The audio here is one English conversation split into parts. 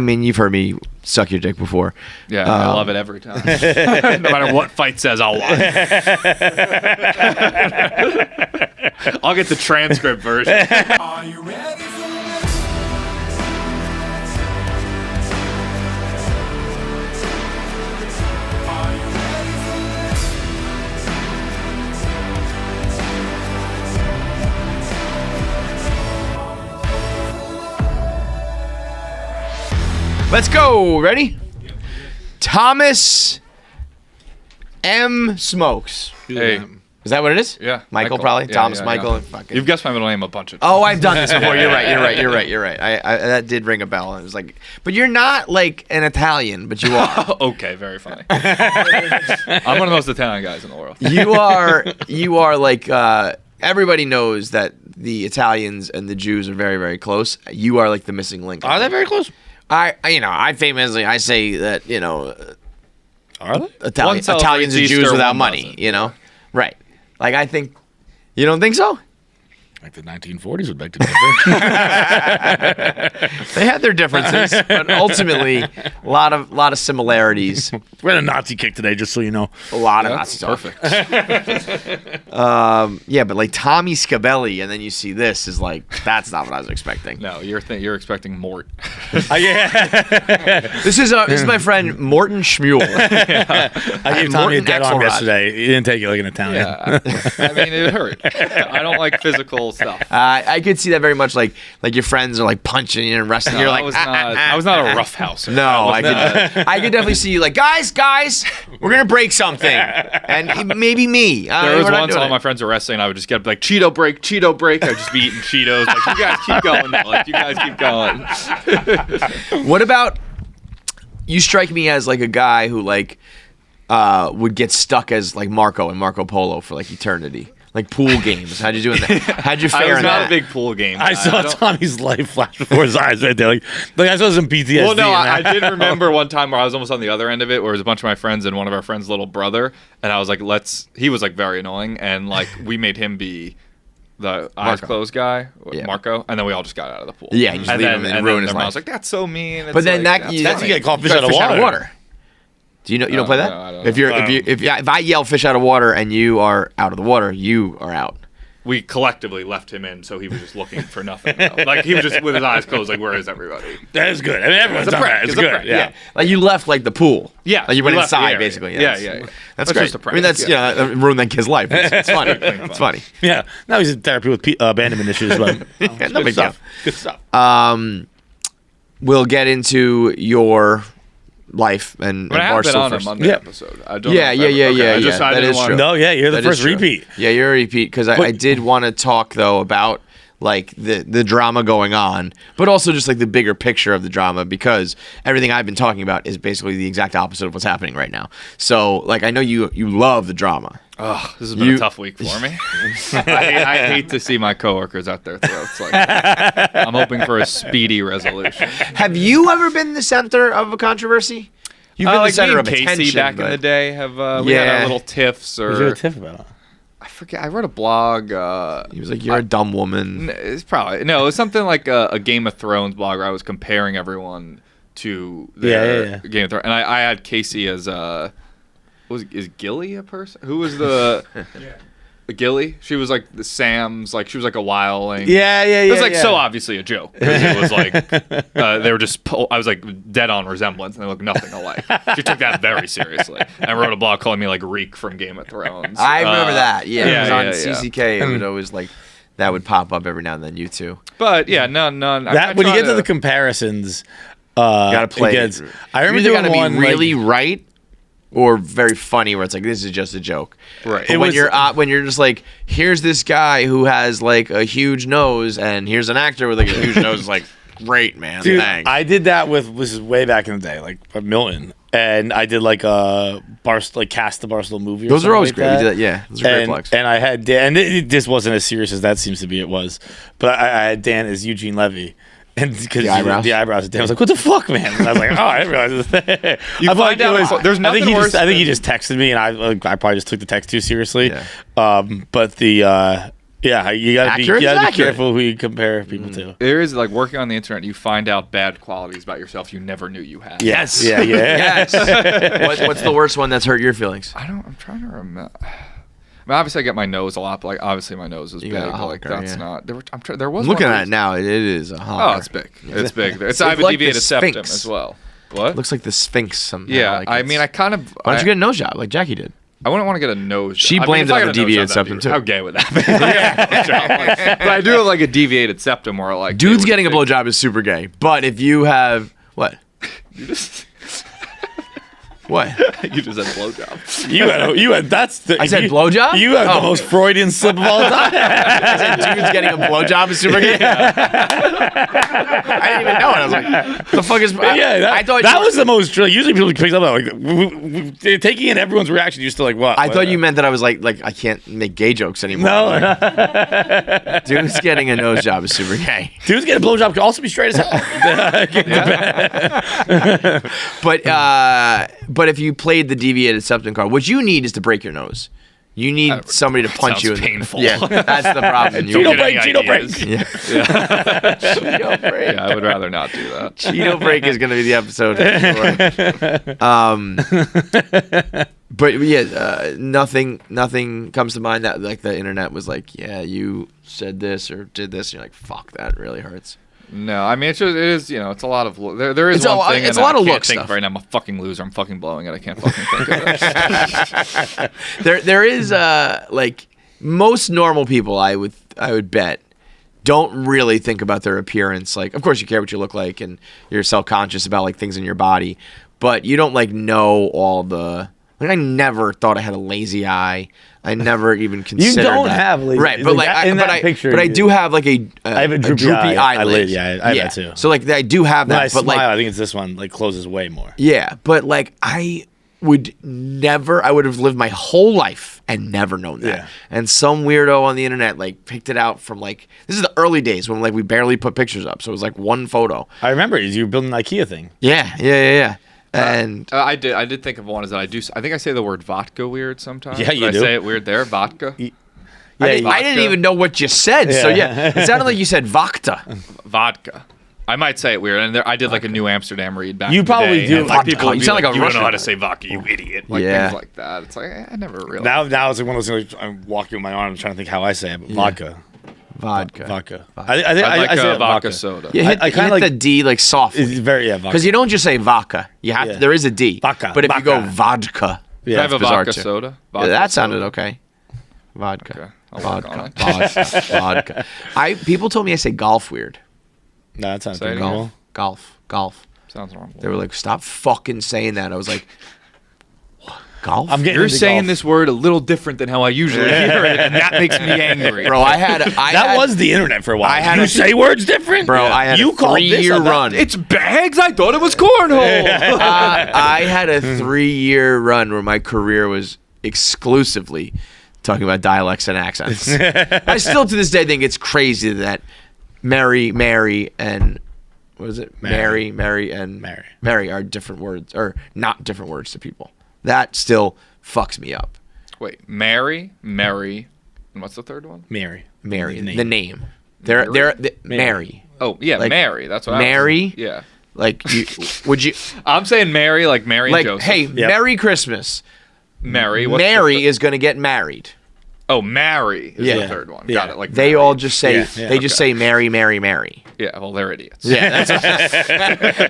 mean, you've heard me suck your dick before. Yeah, I love it every time. No matter what Fight says, I'll watch. I'll get the transcript version. Are you ready for this? Are you ready for this? Let's go. Ready? Thomas M. Smokes. Hey. Is that what it is? Yeah. Michael probably. Yeah, Thomas yeah, Michael. yeah. And fucking. You've guessed my middle name a bunch of times. Oh, I've done this before. You're right. I that did ring a bell. It was like, but you're not like an Italian, but you are. Okay, very funny. I'm one of the most Italian guys in the world. You are like everybody knows that the Italians and the Jews are very, very close. You are like the missing link. Are they very close? I famously say that Are they? One Italians and celebrates Jews Easter, without one money. doesn't. You know, right? Like I think you don't think so. Like the 1940s would beg to differ. They had their differences, but ultimately, a lot of similarities. We had a Nazi kick today, just so you know. A lot of That's Nazi talk. perfect. Yeah, but like Tommy Scabelli, and then you see this is like that's not what I was expecting. No, you're expecting Mort. Yeah. This is my friend Morton Schmuel. I gave Tommy a Morton dead arm Axelrod. yesterday. He didn't take it like an Italian. Yeah, I mean it hurt. I don't like physical stuff. I could see that very much. Like your friends are like punching you and wrestling. No, You're like, I was not a rough houser. No, I could definitely see you like, guys, we're gonna break something, and maybe me. There was we're not once doing all it. my friends were wrestling. I would just get like Cheeto break. I'd just be eating Cheetos. Like you guys keep going. Like you guys keep going. What about you? Strike me as like a guy who like would get stuck as like Marco and Marco Polo for like eternity. Like pool games. How'd you do in that? How'd you I fare was in not that? a big pool game. I saw don't- Tommy's life flash before his eyes right there. Like I saw some PTSD. Well, no, in I that. did remember one time where I was almost on the other end of it, where it was a bunch of my friends and one of our friends' little brother, and I was like, he was like very annoying, and like we made him be the eyes Marco. closed guy, Yeah. Marco, and then we all just got out of the pool. Yeah, you just and leave then, him and and ruin then his I life. was like, that's so mean. It's But then like, that's That's funny. you get caught fish You out of got water. Do you don't play that? no, I don't if know. you're if I yell fish out of water and you are out of the water, you are out. We collectively left him in, so he was just looking for nothing. Like he was just with his eyes closed, like, where is everybody? That is good. I mean, everyone's It's a done prank. that. It's It's a good. prank. Yeah. Like you left like the pool. Yeah, Like you went we left the inside area. basically. Yeah, That's- yeah. That's That's great. just a prank. I mean that's that ruined that kid's life. It's funny. It's funny. Yeah. Now he's in therapy with abandonment issues, but Yeah, no good big deal. stuff. Good stuff. We'll get into your life and But I have been Barstool on a first. Monday Yeah. episode. I don't Yeah, know if yeah, ever- yeah, okay, yeah, I just, yeah. I That didn't is want true. No, yeah, you're the That is first true. repeat. Yeah, you're a repeat because I did want to talk though about like the drama going on, but also just like the bigger picture of the drama because everything I've been talking about is basically the exact opposite of what's happening right now. So like I know you love the drama. Oh, this has been a tough week for me. I hate to see my coworkers out their throats. Like, I'm hoping for a speedy resolution. Have you ever been the center of a controversy? You've been the Like center me of and Casey attention back in but- the day have we had Yeah. our little tiffs What's your or tip about? I forget. I wrote a blog. He was like, "You're a dumb woman." It's probably no. It was something like a Game of Thrones blog where I was comparing everyone to their Yeah. Game of Thrones, and I had Casey as is Gilly a person? Who was the Gilly? She was like the Sam's, like she was like a wildling. Yeah. It was like so obviously a joke. It was like they were just. I was like dead on resemblance, and they look nothing alike. She took that very seriously and wrote a blog calling me like Reek from Game of Thrones. I remember that. Yeah, it was on yeah. CCK. It would always like that would pop up every now and then. You too. But yeah, none. That when you get to the comparisons, You gotta play. against, it. I remember you either doing gotta one be really like, right or very funny, where it's like this is just a joke. Right. But when you're just like, here's this guy who has like a huge nose, and here's an actor with like a huge nose. Like, great man, Dude, thanks. I did that with this is way back in the day, like Milton, and I did like a cast the Barstool movie. Or Those are something always like great. that. You did that, yeah. Those are great And, flex. and I had Dan, and this wasn't as serious as that seems to be. It was, but I had Dan as Eugene Levy. And because The eyebrows? the eyebrows, and Dan was like, "What the fuck, man?" And I was like, "Oh, I didn't realize this." You find out- there's nothing worse I think he than- just texted me, and I probably just took the text too seriously. Yeah. But the Yeah, you gotta be Accurate is accurate. careful who you compare people to. There is like working on the internet, you find out bad qualities about yourself you never knew you had. Yes. Yeah. Yes. What's the worst one that's hurt your feelings? I'm trying to remember. I mean, obviously, I get my nose a lot, but like obviously my nose is You big. got a But, like honker, that's yeah. not. There was. I'm looking one at it now. It is a Oh, honker. it's big. It's big. It's like I have a the deviated septum Sphinx. as well. What? Looks like the Sphinx somehow. Yeah, like I it's- mean, I kind of. Why don't you get a nose job like Jackie did? I wouldn't want to get a nose job. She I mean, blamed if it I on got the a nose deviated job, that'd septum, be- too. How gay would that be? But I do have like a deviated septum where like Dudes they getting a would think- blowjob is super gay. But if you have what? You just What? you just said blowjob. You had that's the. I said you, blowjob? You have Oh. the most Freudian slip of all time. I said dudes getting a blowjob is super gay. I didn't even know it. I was like, the fuck is? I thought that you, was the most. Usually people pick up on like they're taking in everyone's reaction. You're still like, what? I thought you meant that I was like I can't make gay jokes anymore. No, Dudes getting a nose job is super gay. dudes get a blowjob can also be straight as hell. But if you played the deviated septum card, what you need is to break your nose. You need somebody to punch you. sounds painful. Yeah, that's the problem. You Cheeto don't break, get Cheeto any break. ideas. Yeah. Cheeto break. Yeah, I would rather not do that. Cheeto break is going to be the episode. For sure. But yeah, nothing comes to mind that like the internet was like, yeah, you said this or did this. And you're like, fuck, that really hurts. No, I mean it is it's a lot of there is It's one a- thing. it's and a lot I of can't look think stuff. right now. I'm a fucking loser. I'm fucking blowing it. I can't fucking think of it. There is like most normal people I would bet don't really think about their appearance. Like, of course you care what you look like and you're self-conscious about like things in your body, but you don't like know all the like I never thought I had a lazy eye. I never even considered don't that. have lazy- right, but like, like in that I picture, but I you- do have like a I have a droopy eyelid. Yeah, I have that too. So like I do have When that, I but smile, like I think it's this one. Like closes way more. yeah, but like I would have lived my whole life and never known that. Yeah. And some weirdo on the internet like picked it out from like this is the early days when like we barely put pictures up, so it was like one photo. I remember you were building an IKEA thing. Yeah. And I did think of one is that I think I say the word vodka weird sometimes. Yeah, you Did do. I say it weird there? Vodka. Yeah, I didn't even know what you said. So yeah, it sounded like you said vodka. Vodka. I might say it weird, and I did like a New Amsterdam read back. You in the probably day, do. and, like, Vodka. people would You be sound like a you don't know Russian. how to say vodka, you idiot. Like Yeah. things like that. It's like I never realized. Now it's like one of those things. Like, I'm walking with my arm, trying to think how I say it. But vodka. Vodka. I I'd like say a it vodka soda. Yeah, hit, I kinda hit like- the D like softly. It's very vodka. Because you don't just say vodka. You have Yeah. to, there is a D. Vodka, But if you go vodka. vodka, Can I have a it's bizarre, vodka too. soda? Yeah, Vodka that sounded soda. okay. Vodka. Okay, I'll work on Vodka. it. Vodka. People told me I say golf weird. No, that sounds Say it pretty again. normal. Golf. Sounds wrong. They were like, stop fucking saying that. I was like, what? Golf? I'm getting You're into saying golf. this word a little different than how I usually hear it, and that makes me angry. Bro, I had That was the internet for a while. I had you a- say words different, Bro, I had you a called this 3-year a that. run. It's bags. I thought it was cornhole. I had a 3-year run where my career was exclusively talking about dialects and accents. I still to this day think it's crazy that Mary, and what is it? Mary, and Mary are different words or not different words to people. That still fucks me up. Wait, Mary, and what's the third one? Mary. Mary, The the name. They're Mary. Oh yeah, Like, Mary. That's what Mary? I was, yeah. Like, would you I'm saying Mary, like Mary like? and Joseph. Hey, Merry Christmas. Mary. What's Mary is going to get married. Oh, Mary is Yeah. the third one. Yeah. Got it. Like They Mary. all just say Yeah. they just say Mary. Yeah. Well, they're idiots. Yeah,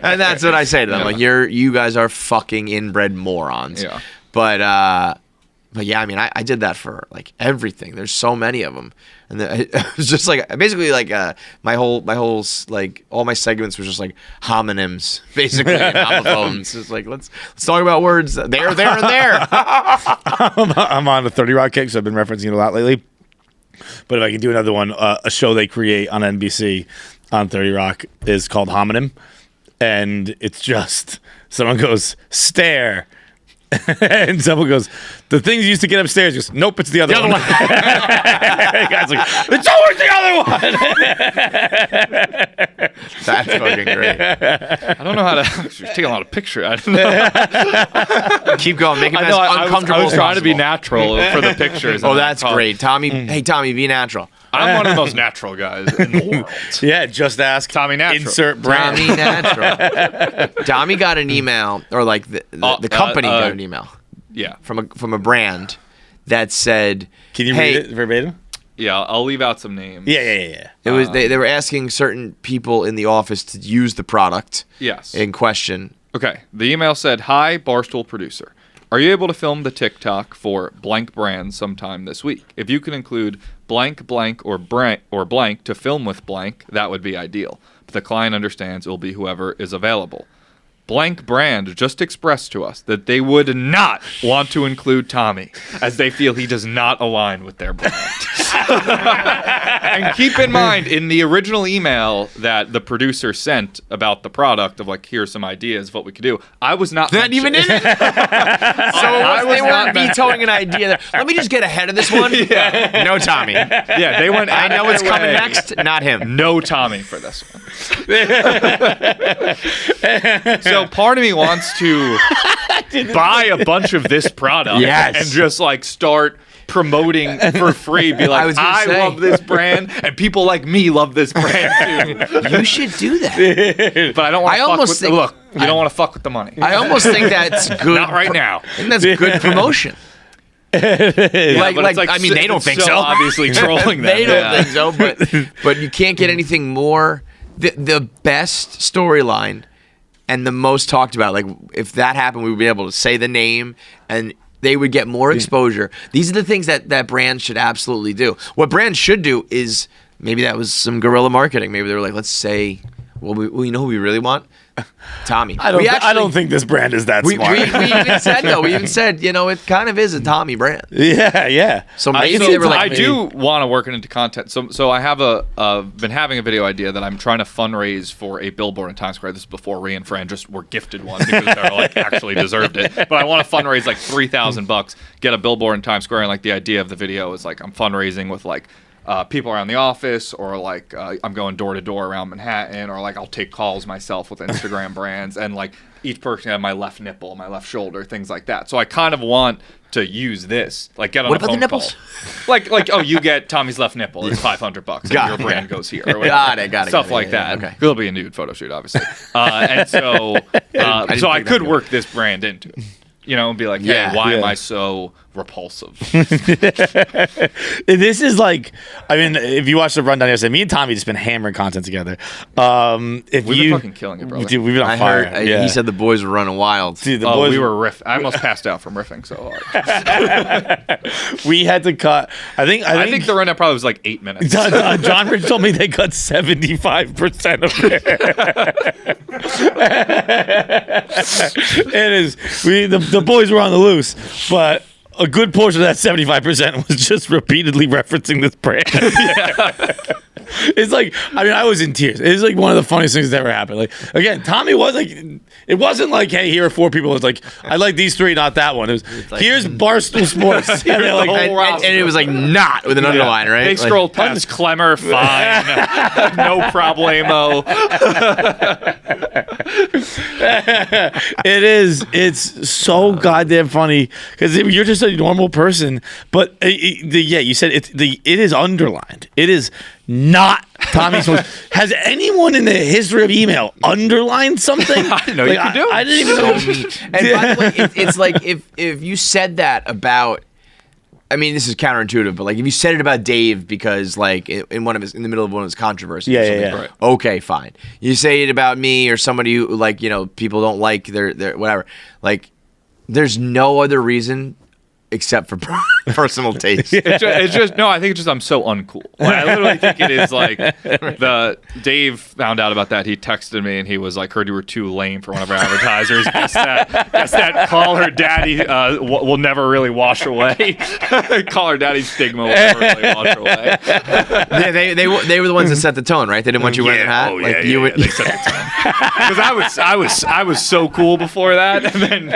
and that's what I say to them. Yeah. Like you guys are fucking inbred morons. Yeah. But yeah, I mean, I did that for like everything. There's so many of them, and it was just like basically like my whole like all my segments was just like homonyms, basically and homophones. It's like let's talk about words there, and there. I'm on a 30 Rock kick, so I've been referencing it a lot lately. But if I could do another one, a show they create on NBC on 30 Rock is called Homonym, and it's just someone goes stare, And someone goes, the things you used to get upstairs. He goes, nope, it's the other one. The guy's like, it's always the other one. That's fucking great. I don't know how to. You're taking a lot of pictures. I don't know. Keep going. Make it I as know. I uncomfortable was as trying to be possible. natural for the pictures. Oh, and that's great. Tommy, hey, Tommy, be natural. I'm one of the most natural guys in the world. Yeah, just ask Tommy Natural. Insert brand. Tommy natural. Tommy got an email, or like the company got an email Yeah. from a brand that said, Can you hey, read it verbatim? Yeah. I'll leave out some names. Yeah. It was they were asking certain people in the office to use the product Yes. in question. Okay. The email said, "Hi, Barstool producer. Are you able to film the TikTok for blank brand sometime this week? If you can include blank, blank, or blank to film with blank, that would be ideal. But the client understands it will be whoever is available. Blank brand just expressed to us that they would not want to include Tommy, as they feel he does not align with their brand." And keep in mind, in the original email that the producer sent about the product of like, here's some ideas of what we could do, I was not Not even in it. So they weren't vetoing an idea. There. Let me just get ahead of this one. Yeah. No Tommy. Yeah, they went. I know what's out of coming their way. next. Not him. No Tommy for this one. So part of me wants to buy a bunch of this product Yes. and just like start promoting for free. Be I like, was gonna I say. love this brand, and people like me love this brand too. You should do that. But I don't want I to fuck almost with think- look. You don't want to fuck with the money. I almost think that's good. Not right now. I think that's good promotion. Yeah, like, but it's I mean, they don't it's think so. Obviously, trolling them. They don't Yeah. think so, but you can't get anything more. The best storyline and the most talked about. Like if that happened, we would be able to say the name and they would get more exposure. These are the things that brands should absolutely do. What brands should do is maybe that was some guerrilla marketing. Maybe they were like, let's say, well, you know who we really want? Tommy. I don't think this brand is that We smart. even said no. We even said, you know, it kind of is a Tommy brand. Yeah. So maybe they were like, I do want to work it into content. So I have been having a video idea that I'm trying to fundraise for a billboard in Times Square. This is before Rhea and Fran just were gifted one because they're like actually deserved it. But I want to fundraise like $3,000, get a billboard in Times Square, and like the idea of the video is like I'm fundraising with like people around the office, or like I'm going door to door around Manhattan, or like I'll take calls myself with Instagram brands, and like each person have my left nipple, my left shoulder, things like that. So I kind of want to use this, like get on What a about the phone nipples? call. like oh, you get Tommy's left nipple, it's $500, and Got your it. brand goes here. Or whatever. Got it. Stuff got it, like yeah, that. yeah, okay. It'll be a nude photo shoot, obviously. And so didn't so I think that could through. work this brand into it. You know, and be like, hey, Yeah. why am Yeah. I so repulsive? This is like, I mean, if you watch the rundown yesterday, me and Tommy just been hammering content together. If We've you been fucking killing it, brother. Dude, we've been on I fire. heard yeah. he said the boys were running wild. Dude, the Oh, boys, we were riff. I almost passed out from riffing so hard. we had to cut. I think I think the rundown probably was like 8 minutes. John Rich told me they cut 75% of it. It is. The boys were on the loose, but a good portion of that 75% was just repeatedly referencing this brand. It's like, I mean, I was in tears. It's like one of the funniest things that ever happened. Like, again, Tommy was like, it wasn't like, hey, here are 4 people. It's like, I like these 3, not that one. It was, like- here's Barstool Sports. And they're like, And it was like not with an underline, right? They Like, scrolled past Clemmer, fine, no problemo. it is. It's so goddamn funny because you're just a normal person, but yeah, you said it is underlined. It is not Tommy Smokes. Has anyone in the history of email underlined something? I didn't know you could do it. I didn't even know. And by the way, it's like if you said that about, I mean, this is counterintuitive, but like if you said it about Dave because like in the middle of one of his controversies, or Yeah, something, yeah. Right. okay, fine. You say it about me or somebody who like, you know, people don't like their whatever. Like, there's no other reason except for personal taste. It's just no. I think it's just I'm so uncool. Like, I literally think it is like the Dave found out about that. He texted me and he was like, "Heard you were too lame for one of our advertisers. Guess that call her daddy will never really wash away. Call her daddy stigma will never really wash away." They were the ones that set the tone, right? They didn't want you wearing the hat. They set the tone. Because I was so cool before that, and then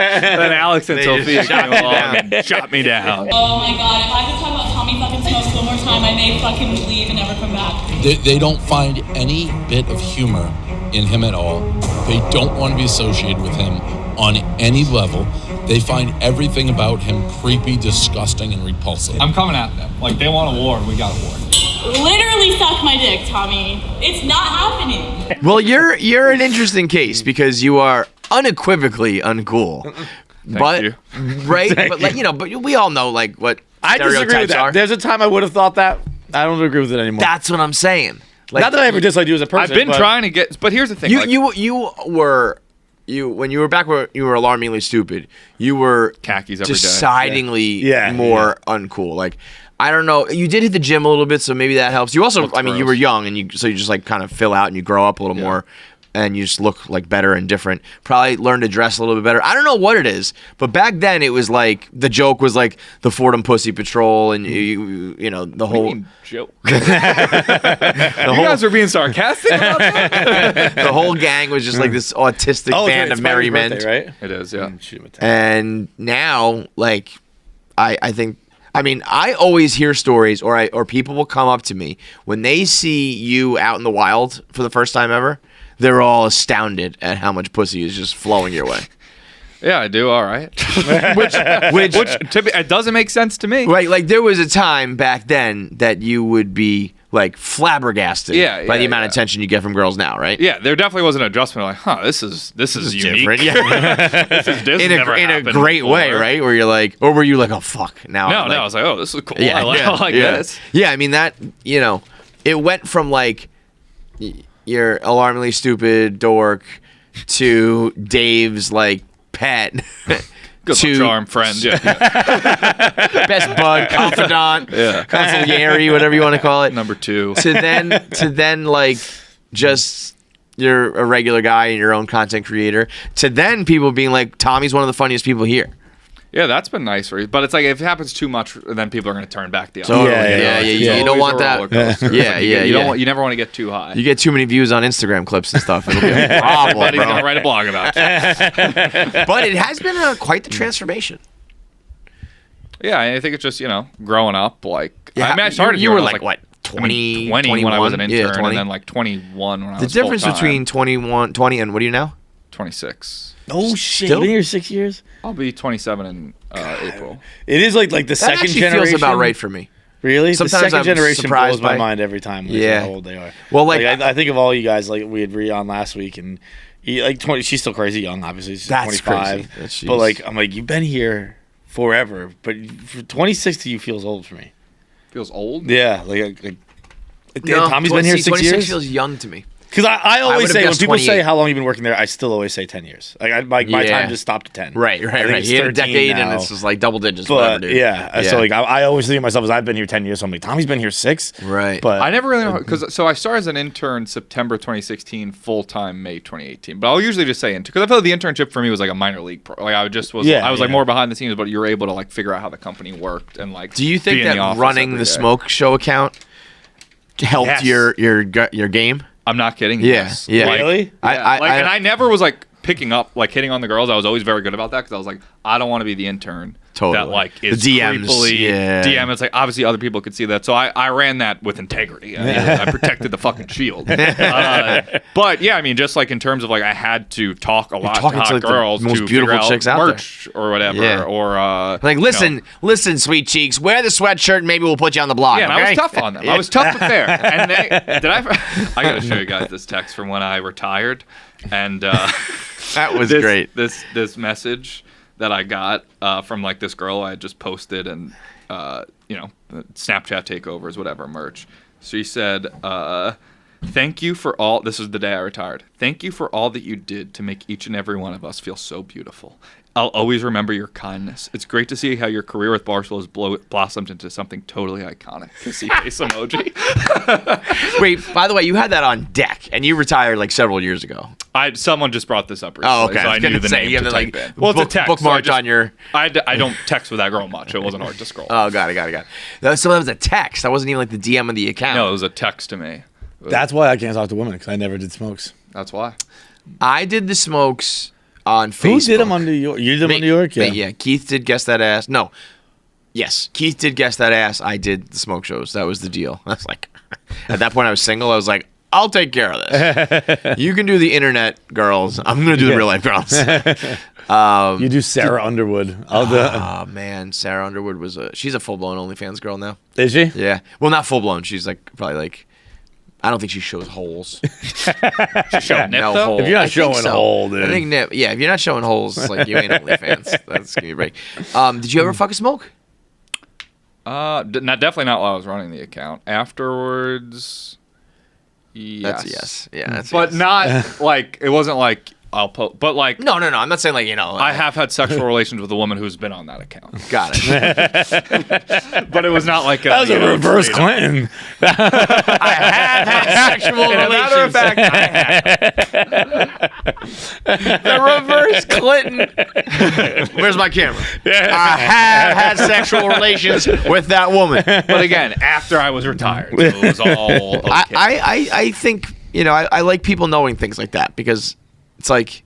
Alex and Sophia came along and shot me down. Oh my god, if I could talk about Tommy fucking Smokes one more time, I may fucking leave and never come back. They don't find any bit of humor in him at all. They don't want to be associated with him on any level. They find everything about him creepy, disgusting, and repulsive. I'm coming at them. Like, they want a war, we got a war. Literally suck my dick, Tommy. It's not happening. Well, you're an interesting case because you are unequivocally uncool. Thank you. Right? But like, but we all know like what I disagree with stereotypes that. are. There's a time I would have thought that. I don't agree with it anymore. That's what I'm saying. Like, Not that I ever disliked you as a person. I've been but trying to get, but here's the thing. when you were back where you were alarmingly stupid, you were Khakis every day. decidingly Yeah. more uncool. Like, I don't know. You did hit the gym a little bit, so maybe that helps. You also, Looked you gross. were young, and you just like kind of fill out and you grow up a little more, and you just look like better and different. Probably learn to dress a little bit better. I don't know what it is, but back then it was like the joke was like the Fordham Pussy Patrol, and you know the whole joke. You guys are being sarcastic about that? the whole gang was just like this autistic band of merry men. Right? It is, yeah. And now, like, I think, I always hear stories, or people will come up to me when they see you out in the wild for the first time ever. They're all astounded at how much pussy is just flowing your way. Yeah, I do. All right. which it doesn't make sense to me. Right, like there was a time back then that you would be like flabbergasted by the amount of attention you get from girls now, right? Yeah, there definitely was an adjustment. Like, this is unique. Different. Yeah. this in a great way, right? Where you're like, or were you like, oh fuck, now? No, I was like, oh, this is cool. Yeah, I like this. Yeah, that it went from like your alarmingly stupid dork to Dave's like pet. Good charm friend, best bud, confidant, consigliere, whatever you want to call it. Number 2. To then like just you're a regular guy and your own content creator. To then people being like, Tommy's one of the funniest people here. Yeah, that's been nice for you. But it's like if it happens too much, then people are going to turn back the other. Totally. You don't want that. You never want to get too high. You get too many views on Instagram clips and stuff, it'll be a problem. Everybody's going to write a blog about it. But it has been quite the transformation. Yeah, I think it's just growing up. Like, I started. You here were when I was like what? 20 when I was an intern, 20. and then like 21 when I was the difference full-time. between 20 and what are you now? 26. Oh shit! Still? You've been here 6 years. I'll be 27 in April. It is like the That second actually generation. feels about right for me. Really? Sometimes the 2nd I'm generation surprised blows my by- mind every time. How old they are. Well, like I think of all you guys. Like we had Rhea on last week, and like 20. She's still crazy young. Obviously, she's That's 25. crazy. But like I'm like you've been here forever, but for 26 to you feels old for me. Feels old. Yeah, Tommy's been here 6 26 years. feels young to me. Because I always would've say when guessed people say 28. how long you've been working there, I still always say 10 years. Like my time just stopped at 10. Right. I think it's He had a 13 decade, and now. it's just like double digits. Whatever, But dude. so like I always think of myself as I've been here 10 years. So I'm like Tommy's been here 6. Right. But I never really know because I started as an intern September 2016, full time May 2018. But I'll usually just say intern because I feel like the internship for me was like a minor league pro. Like I was like more behind the scenes, but you're able to like figure out how the company worked and like. Do you be think in the that office running every the day. Smoke Show account helped Yes. your game? I'm not kidding. Yeah, Yes. yeah. Like, Really? and I never was like picking up like hitting on the girls. I was always very good about that because I was like, I don't want to be the intern Totally. that like is The DMs, creepily yeah. DM. It's like obviously other people could see that, so I ran that with integrity. I protected the fucking shield. But yeah, I mean, just like in terms of like I had to talk a lot to talking to, hot like, the girls most to beautiful figure out chicks out there. merch or whatever, Yeah. or Like, listen, sweet cheeks, wear the sweatshirt, and maybe we'll put you on the blog. Yeah, and okay? I was tough on them. I was tough but fair. And I gotta show you guys this text from when I retired, and That was great. This message that I got from like this girl I had just posted and Snapchat takeovers, whatever merch. She said, Thank you for all. This is the day I retired. Thank you for all that you did to make each and every one of us feel so beautiful. I'll always remember your kindness. It's great to see how your career with Barstool has blossomed into something totally iconic. Kissy face emoji. Wait, by the way, you had that on deck, and you retired like several years ago. Someone just brought this up recently, Oh, okay. so I knew the name you have to to, type like, in. Well, it's a text. bookmarked so on your. I don't text with that girl much. It wasn't hard to scroll. Oh, got it. So that was a text. That wasn't even like the DM of the account. No, it was a text to me. That's why I can't talk to women, because I never did smokes. That's why. I did the smokes on Facebook. Who did them on New York? You did them on New York? Yeah. Yeah, Keith did Guess That Ass. No. Yes, Keith did Guess That Ass. I did the smoke shows. That was the deal. I was like, at that point I was single. I was like, I'll take care of this. You can do the internet girls. I'm going to do the real life girls. You do Sarah Underwood. Oh, man. Sarah Underwood she's a full-blown OnlyFans girl now. Is she? Yeah. Well, not full-blown. She's like probably like, I don't think she shows holes. She showed nip, No though? hole. If you're not I think showing so. hole, dude. I think nip. Yeah, if you're not showing holes, it's like you ain't OnlyFans. That's gonna be a break. Did you ever fuck a smoke? Definitely not while I was running the account. Afterwards, yes. That's a yes. Yeah, that's a But yes. not like, it wasn't like I'll post, but like, No. I'm not saying like I have had sexual relations with a woman who's been on that account. Got it. But it was not like That was a reverse Clinton. I have had sexual As a matter of relations. fact, The reverse Clinton. Where's my camera? I have had sexual relations with that woman. but again, after I was retired, so it was all okay. I think I like people knowing things like that because it's like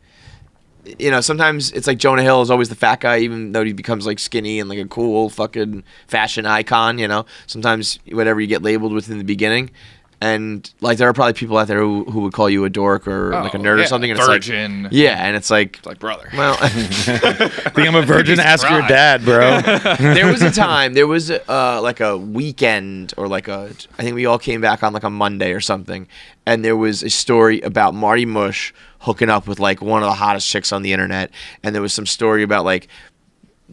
sometimes it's like Jonah Hill is always the fat guy even though he becomes like skinny and like a cool fucking fashion icon. Sometimes whatever you get labeled with in the beginning. And like there are probably people out there who would call you a dork or like a nerd or something. And virgin. It's like, yeah, and it's like brother. well, Think I'm a virgin? Ask your dad, bro. there was a time, like a weekend or like I think we all came back on like a Monday or something, and there was a story about Marty Mush hooking up with like one of the hottest chicks on the internet, and there was some story about like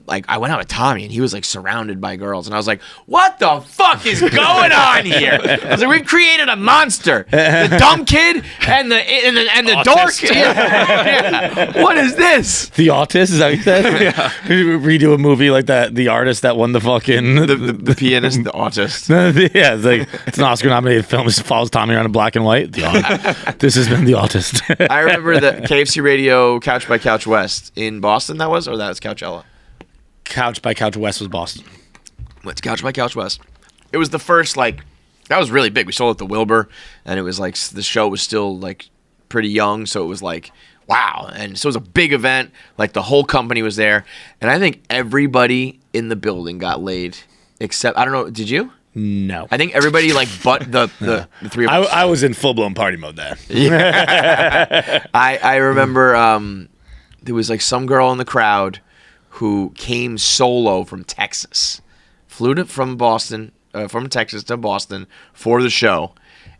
I went out with Tommy and he was like surrounded by girls and I was like, what the fuck is going on here? I was like, we've created a monster. The dumb kid and the dork. Yeah. What is this? The Autist, is that what you said? Yeah. Redo a movie like that. The artist that won the fucking The pianist, the autist. yeah, it's an Oscar-nominated film. It follows Tommy around in black and white. This has been The Autist. I remember the KFC Radio Couch by Couch West in Boston. That was Couchella. Couch by Couch West was Boston. Went to Couch by Couch West. It was the first that was really big. We sold it at the Wilbur, and it was like the show was still like pretty young, so it was like wow. And so it was a big event. Like the whole company was there, and I think everybody in the building got laid except I don't know. Did you? No. I think everybody but the three of us. I was in full-blown party mode there. Yeah. I remember there was like some girl in the crowd who came solo from Texas, flew from Texas to Boston for the show,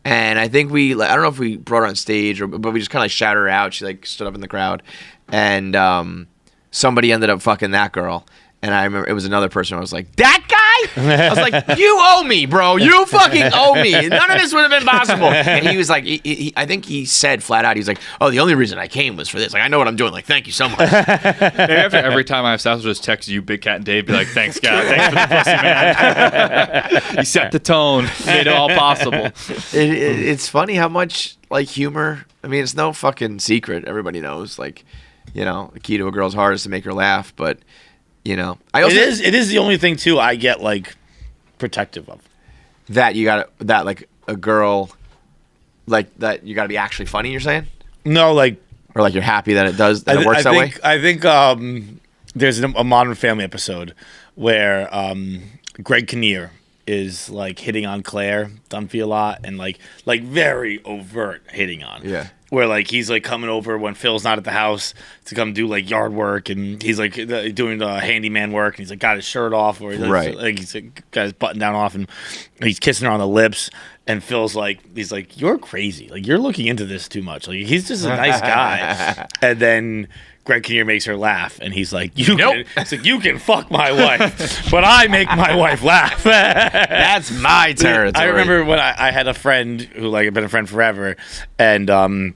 and I think I don't know if we brought her on stage but we just kind of like shouted her out. She like stood up in the crowd, and somebody ended up fucking that girl. And I remember it was another person. I was like, that guy? I was like, you owe me, bro. You fucking owe me. None of this would have been possible. And he was like, I think he said flat out, he's like, oh, the only reason I came was for this. Like, I know what I'm doing. Like, thank you so much. Maybe after every time I have sex, I'll just text you, Big Cat and Dave, be like, thanks, God. Thanks for the pussy, man. You set the tone, made it all possible. It's funny how much, like, humor, I mean, it's no fucking secret. Everybody knows, like, the key to a girl's heart is to make her laugh, but... it is the only thing too I get like protective of. That you got that like a girl like that you got to be actually funny, you're saying? No, like or like you're happy that it works that way? I think there's a Modern Family episode where Greg Kinnear is like hitting on Claire Dunphy a lot and like very overt hitting on. Yeah. Where like he's like coming over when Phil's not at the house to come do like yard work and he's like doing the handyman work and he's like got his shirt off or he's got his button down off and he's kissing her on the lips and Phil's like he's like, you're crazy, like you're looking into this too much, like he's just a nice guy. And then Greg Kinnear makes her laugh, and he's like, "You Nope. you can fuck my wife, but I make my wife laugh." That's my territory. I remember when I had a friend who like had been a friend forever, and I'm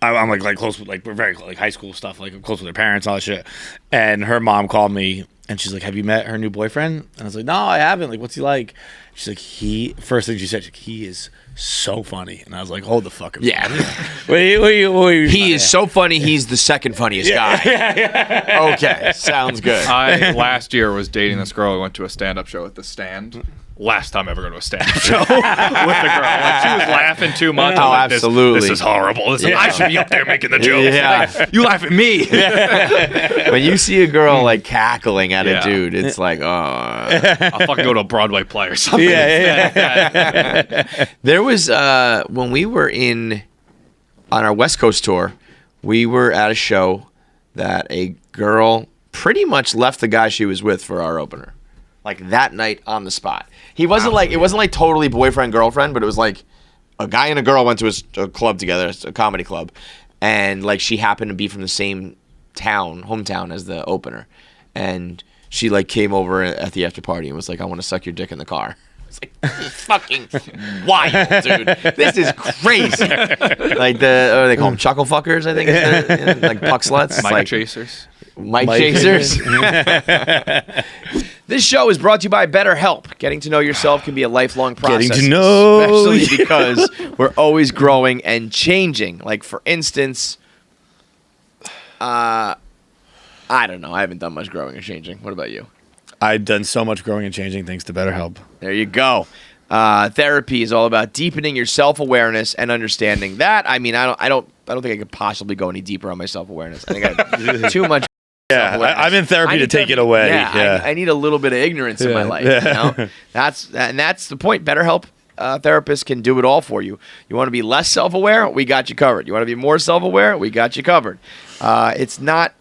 like close with we're very like high school stuff, like I'm close with her parents, all that shit. And her mom called me, and she's like, "Have you met her new boyfriend?" And I was like, "No, I haven't. Like, what's he like?" She's like, first thing she said, he is so funny. And I was like, hold the fuck up. Yeah. He is so funny, he's the second funniest guy. Okay, sounds good. I last year was dating this girl. We went to a stand-up show at the Stand. Last time I ever go to a stand-up show with the girl. Like, she was laughing too much. Oh, I'm like, absolutely. This is horrible. I should be up there making the jokes. Yeah. Like, you laugh at me. When you see a girl like cackling at Yeah. a dude, it's like, oh. I'll fucking go to a Broadway play or something. There was when we were on our West Coast tour, we were at a show that a girl pretty much left the guy she was with for our opener. Like that night on the spot. It wasn't like totally boyfriend girlfriend, but it was like a guy and a girl went to a club together, a comedy club, and like she happened to be from the same hometown as the opener, and she like came over at the after party and was like, "I want to suck your dick in the car." It's like, this is fucking wild, dude. This is crazy. Like they call them chuckle fuckers, I think. Like puck sluts. Mike like, chasers. Mike chasers. This show is brought to you by Betterhelp. Getting to know yourself can be a lifelong process. Getting to know especially because we're always growing and changing. Like for instance, I don't know. I haven't done much growing or changing. What about you? I've done so much growing and changing thanks to Betterhelp. There you go. Therapy is all about deepening your self-awareness and understanding that. I mean, I don't think I could possibly go any deeper on my self-awareness. I think I have too much. Yeah, I'm in therapy to take it away. Yeah, I need a little bit of ignorance in my life. You know? That's the point. BetterHelp therapists can do it all for you. You want to be less self-aware? We got you covered. You want to be more self-aware? We got you covered. It's not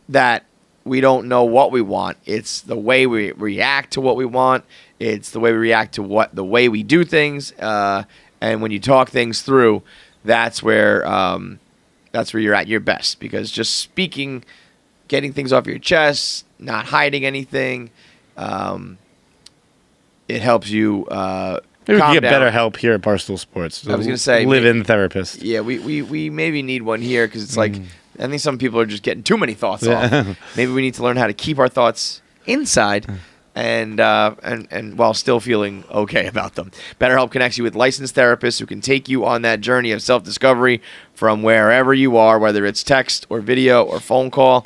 that we don't know what we want. It's the way we react to what we want. It's the way we react to the way we do things. And when you talk things through, that's where you're at your best. Because just speaking, getting things off your chest, not hiding anything, it helps you. Maybe we calm can get down. better help here at Barstool Sports. I was gonna say, live-in therapist. Yeah, we maybe need one here because it's like I think some people are just getting too many thoughts off. Maybe we need to learn how to keep our thoughts inside and while still feeling okay about them. BetterHelp connects you with licensed therapists who can take you on that journey of self-discovery from wherever you are, whether it's text or video or phone call.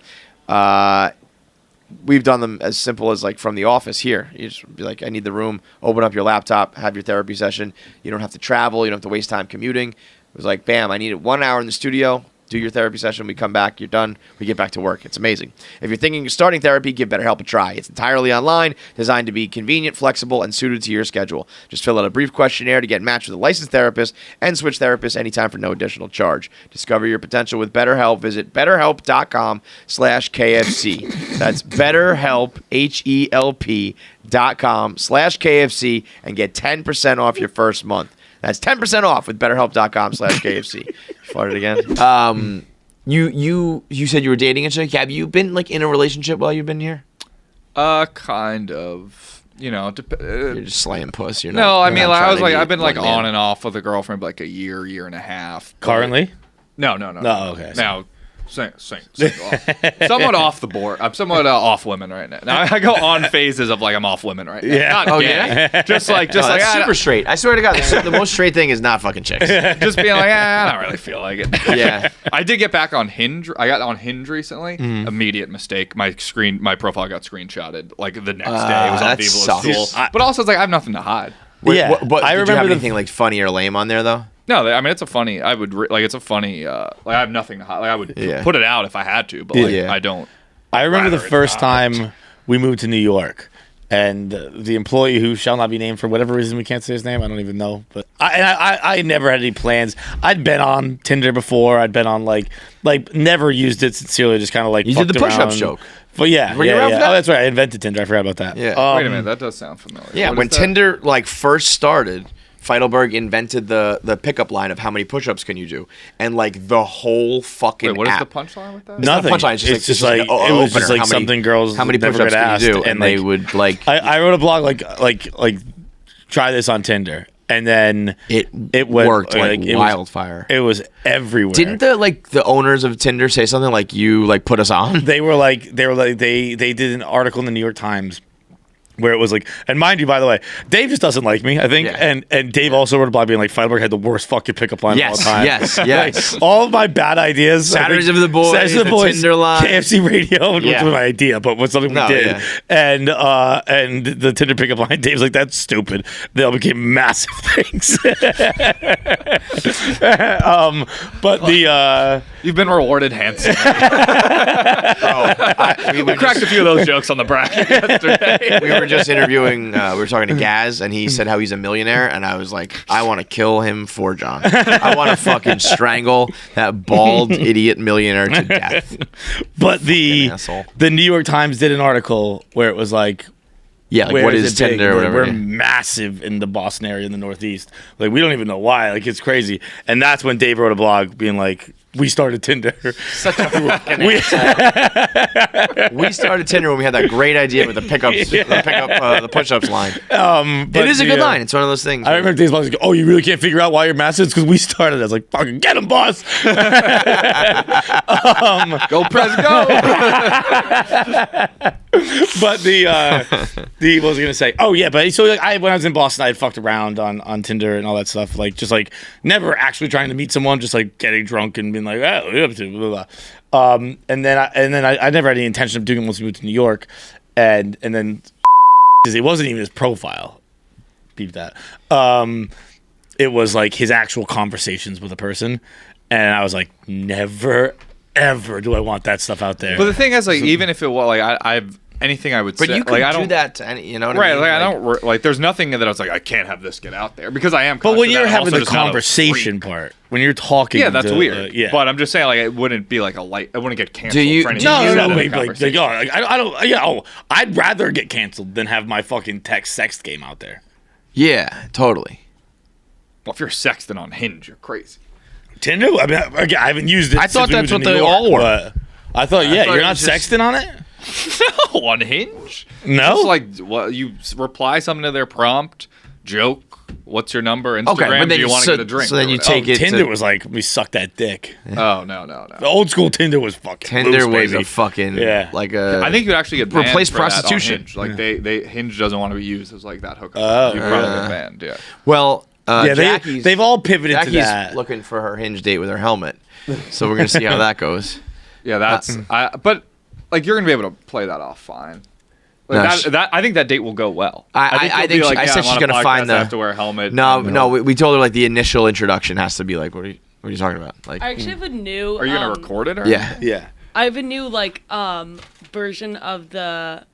We've done them as simple as like from the office here. You just be like, I need the room, open up your laptop, have your therapy session. You don't have to travel. You don't have to waste time commuting. It was like, bam, I needed 1 hour in the studio. Do your therapy session. We come back. You're done. We get back to work. It's amazing. If you're thinking of starting therapy, give BetterHelp a try. It's entirely online, designed to be convenient, flexible, and suited to your schedule. Just fill out a brief questionnaire to get matched with a licensed therapist and switch therapists anytime for no additional charge. Discover your potential with BetterHelp. Visit BetterHelp.com/KFC. That's BetterHelp, HELP.com/KFC, and get 10% off your first month. That's 10% off with BetterHelp.com/KFC. Farted again. You said you were dating a chick. Have you been like in a relationship while you've been here? Kind of. You know, You're just slaying puss. You're no, not, I you're mean, not like, I trying was to like, be I've been like one man. on and off with a girlfriend for like a year and a half. Currently? No. No, okay. Now, somewhat off the board. I'm somewhat off women right now. Now I go on phases of like I'm off women right now. Yeah. Not Oh, gay. yeah? Just like That's I- super straight. I swear to God, the most straight thing is not fucking chicks. just being like, I don't really feel like it. Yeah. I did get back on Hinge. I got on Hinge recently. Immediate mistake. My profile got screenshotted like the next day. It was on that Viva sucks. School. But also, it's like I have nothing to hide. Yeah. But I did you remember have the anything like funny or lame on there though? No, I mean it's a funny. I would like it's a funny. Like I have nothing to hide. Like I would Yeah. put it out if I had to, but like Yeah. I don't. I remember the Rather first not. time we moved to New York, and the employee who shall not be named for whatever reason we can't say his name. I don't even know, but I never had any plans. I'd been on Tinder before. I'd been on like never used it sincerely. Just kind of like You did the fucked push-ups around. joke. But yeah, Were you yeah, around yeah. for that? Oh, that's right. I invented Tinder. I forgot about that. Yeah. Wait a minute, that does sound familiar. Yeah, What when is that? Tinder like first started, Feidelberg invented the pickup line of how many push-ups can you do, and like the whole fucking Wait, what is app. the punchline with that? Nothing. The punchline is It's just like, it was just like something girls how many never push-ups get can asked, you do, and they like, would like I wrote a blog like try this on Tinder, and then it went, worked like it wildfire. it was everywhere. Didn't the owners of Tinder say something like you like put us on? they did an article in the New York Times where it was like, and mind you, by the way, Dave just doesn't like me, I think, Yeah. and Dave also wrote a blog being like, Feidelberg had the worst fucking pickup line Yes, of all time. yes. Like, all of my bad ideas. Saturdays of the Boys, Saturdays of the the Boys, Tinder line. KFC Radio, which Yeah. was my idea, but was something we No, did. yeah. And the Tinder pickup line, Dave's like, that's stupid. They all became massive things. But the You've been rewarded handsomely. we Cracked a few of those jokes on the bracket yesterday. We were just interviewing. We were talking to Gaz, and he said how he's a millionaire, and I was like, I want to kill him for John. I want to fucking strangle that bald idiot millionaire to death. but the asshole. the New York Times did an article where it was like, Yeah, like where what is it big? Tinder or Like, whatever. We're massive in the Boston area in the Northeast. Like, we don't even know why. Like, it's crazy. And that's when Dave wrote a blog being like, we started Tinder. Such a fucking We started Tinder when we had that great idea with the pickups, the push-ups line. But It is a the, good line. It's one of those things. I remember Dave's blog was like, oh, you really can't figure out why you're massive? It's because we started. I was like, fucking get him, boss. Go press go. But the what was I gonna say? Oh yeah, but so like when I was in Boston, I had fucked around on Tinder and all that stuff. Like just like never actually trying to meet someone, just like getting drunk and being like, oh, what are you up to? Blah, blah, blah. And then I never had any intention of doing it once we moved to New York, and then it wasn't even his profile. Beep that. It was like his actual conversations with a person, and I was like, never ever do I want that stuff out there. But the thing is, like, even if it was like I've anything I would But say, you could like, I do don't, that to any, you know what right? I mean? Like, I don't like. There's nothing that I was like, I can't have this get out there because I am. But when conscious you're that I'm having also the just not a conversation freak. part, when you're talking, Yeah, that's to, weird. yeah. But I'm just saying, like, it wouldn't be like a light. It wouldn't get canceled. you- for anything do you you- said no, in a wait, like, conversation. oh, like, I don't, yeah, oh, I'd rather get canceled than have my fucking text sex game out there. Yeah, totally. Well, if you're sexting on Hinge, you're crazy. Tinder, I mean, I haven't used it. I thought since we that's moved to what New they York, all were. but I thought, yeah, thought you're it not was just- sexting on it. No, on Hinge. No? Just like what you reply something to their prompt, joke. What's your number? Instagram. Okay, but then do you want to so- get a drink? so then or you whatever? take it Tinder to- was like, we suck that dick. Oh no. The old school Tinder was fucking Tinder loose, was baby. a fucking Yeah. like a. I think you'd actually get banned Replace for that on prostitution. Hinge. Like they Hinge doesn't want to be used as like that hookup. Oh, You'd probably get banned. Yeah. well, Yeah, Jackie's, they've all pivoted to Jackie's that. looking for her Hinge date with her helmet, so we're gonna see how that goes. Yeah, that's. But like you're gonna be able to play that off fine. No, Like, she- I think that date will go well. I think you'll she- I said I'm she's on a gonna podcast, find I the- have to wear a helmet. No, and- no, we told her like the initial introduction has to be like, what are you talking about? Like, I actually have a new. Are you gonna record it? Or yeah, Yeah. I have a new like version of the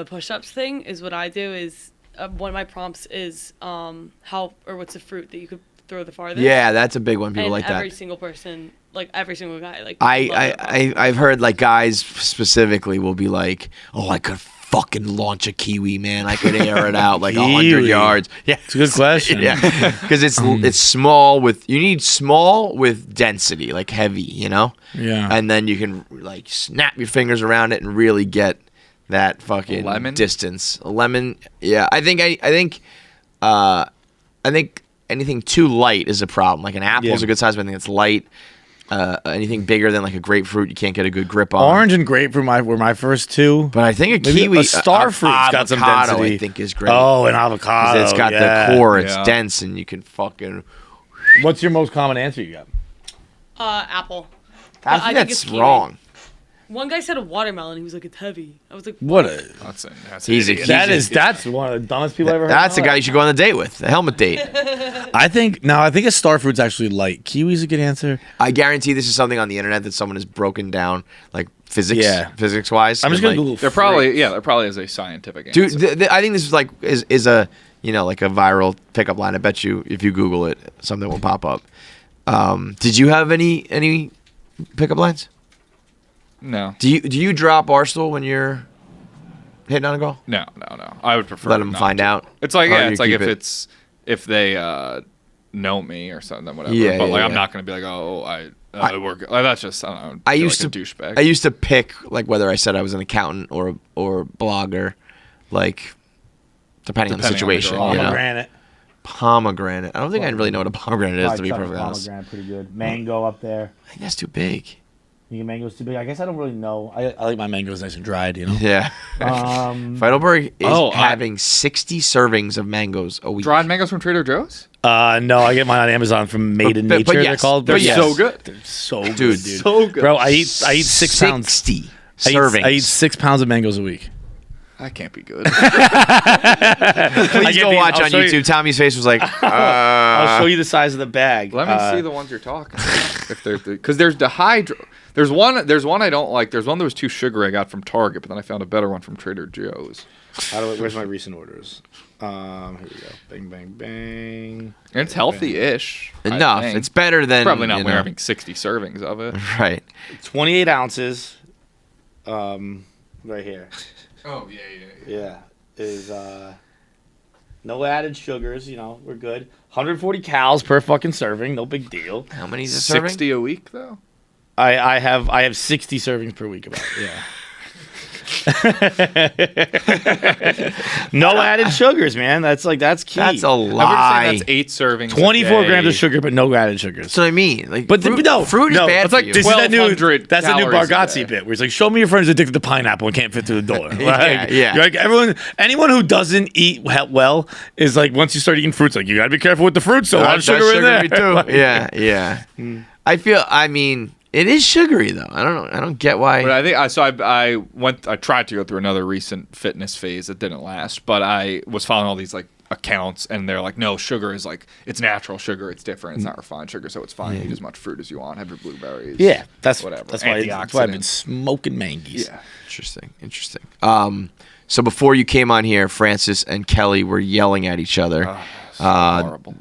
push-ups thing. Is what I do is one of my prompts is how or what's the fruit that you could throw the farthest. yeah, that's a big one. People and like every that. single person, like every single guy, like love that prompt. I've heard like guys specifically will be like, oh, I could fucking launch a kiwi, man. I could air it out like 100 Kiwi. yards. Yeah, It's a good question. yeah, because it's small with you need small with density, like heavy, you know. Yeah. And then you can like snap your fingers around it and really get that fucking Lemon? distance. A lemon, yeah. I think anything too light is a problem. Like an apple's Yeah. a good size, but I think it's light. Anything bigger than like a grapefruit, you can't get a good grip on. Orange and grapefruit were my first two. But I think a Maybe kiwi, a starfruit's got some avocado, density. I think is great. Oh, an 'Cause avocado. it's got yeah. the core, it's Yeah. dense, and you can fucking. What's your most common answer you got? Apple. I I think think it's that's kiwi. wrong. One guy said a watermelon. He was like, it's heavy. I was like, What a That's He's a- idiot. that's one of the dumbest people I ever heard. That's the guy you should go on a date with, a helmet date. I think a starfruit's actually light. Kiwi's a good answer. I guarantee this is something on the internet that someone has broken down, like physics, Yeah. physics wise. I'm just gonna Google. There probably is a scientific answer. Dude, I think this is like is a like a viral pickup line. I bet you if you Google it, something will pop up. Did you have any pickup lines? No. Do you drop Barstool when you're hitting on a girl? No. I would prefer Let them not find to. out. It's like Or yeah, you it's like keep if it- it's if they know me or something, whatever. Yeah, but like yeah, I'm yeah. not gonna be like, oh, I work. Like, that's just I don't know. I feel used like to a douchebag. I used to pick like whether I said I was an accountant or blogger, like depending on the Depending on the situation. girl. You know? Pomegranate. Pomegranate. I don't think I really know what a pomegranate is, to be perfectly honest. Pomegranate pretty good. Mango up there. I think that's too big. You think mango's too big? I guess I don't really know. I like my mangoes nice and dried, you know. Yeah. Heidelberg is having 60 servings of mangoes a week. Dried mangoes from Trader Joe's. No, I get mine on Amazon from Made in Nature. They're yes, called. but They're yes. so good. They're so good, dude. So good, Bro, I eat 6 pounds. 60 I servings. eat 6 pounds of mangoes a week. That can't be good. Please go watch I'll on show you- YouTube. Tommy's face was like, I'll show you the size of the bag. Let me see the ones you're talking about. If they're because there's dehydro. There's one I don't like. There's one that was too sugary I got from Target, but then I found a better one from Trader Joe's. Where's my recent orders? Here we go. Bang, bang, bang. And it's healthy-ish. I enough. think. It's better than Probably not you know. having 60 servings of it. Right. 28 ounces. Right here. Oh yeah. Yeah. Is no added sugars, you know, we're good. 140 calories per fucking serving, no big deal. How many is a serving? 60 a week though. I have 60 servings per week about it. Yeah. No added sugars, man. That's key. That's a I would lie. say that's 8 servings. 24 a grams of day. sugar, but no added sugars. That's what I mean. Like, But fruit, no, fruit is no, bad it's for like you. This is that new. 1,200 That's the new calories a Bargatze day. bit where he's like, "Show me your friends addicted to pineapple and can't fit through the door." Like, Yeah. You're like anyone who doesn't eat well is like, once you start eating fruits, like you gotta be careful with the fruits. So a lot of That's sugar in there. too. Like, Yeah. I mean, it is sugary though. I don't know. I don't get why. But I think I tried to go through another recent fitness phase that didn't last, but I was following all these like accounts and they're like, no, sugar is like, it's natural sugar, it's different, it's not refined sugar, so it's fine. Eat as much fruit as you want, have your blueberries. Yeah, that's whatever. That's why I've been Antioxidants. smoking mangies. Yeah. Interesting. So before you came on here, Francis and Kelly were yelling at each other. Horrible.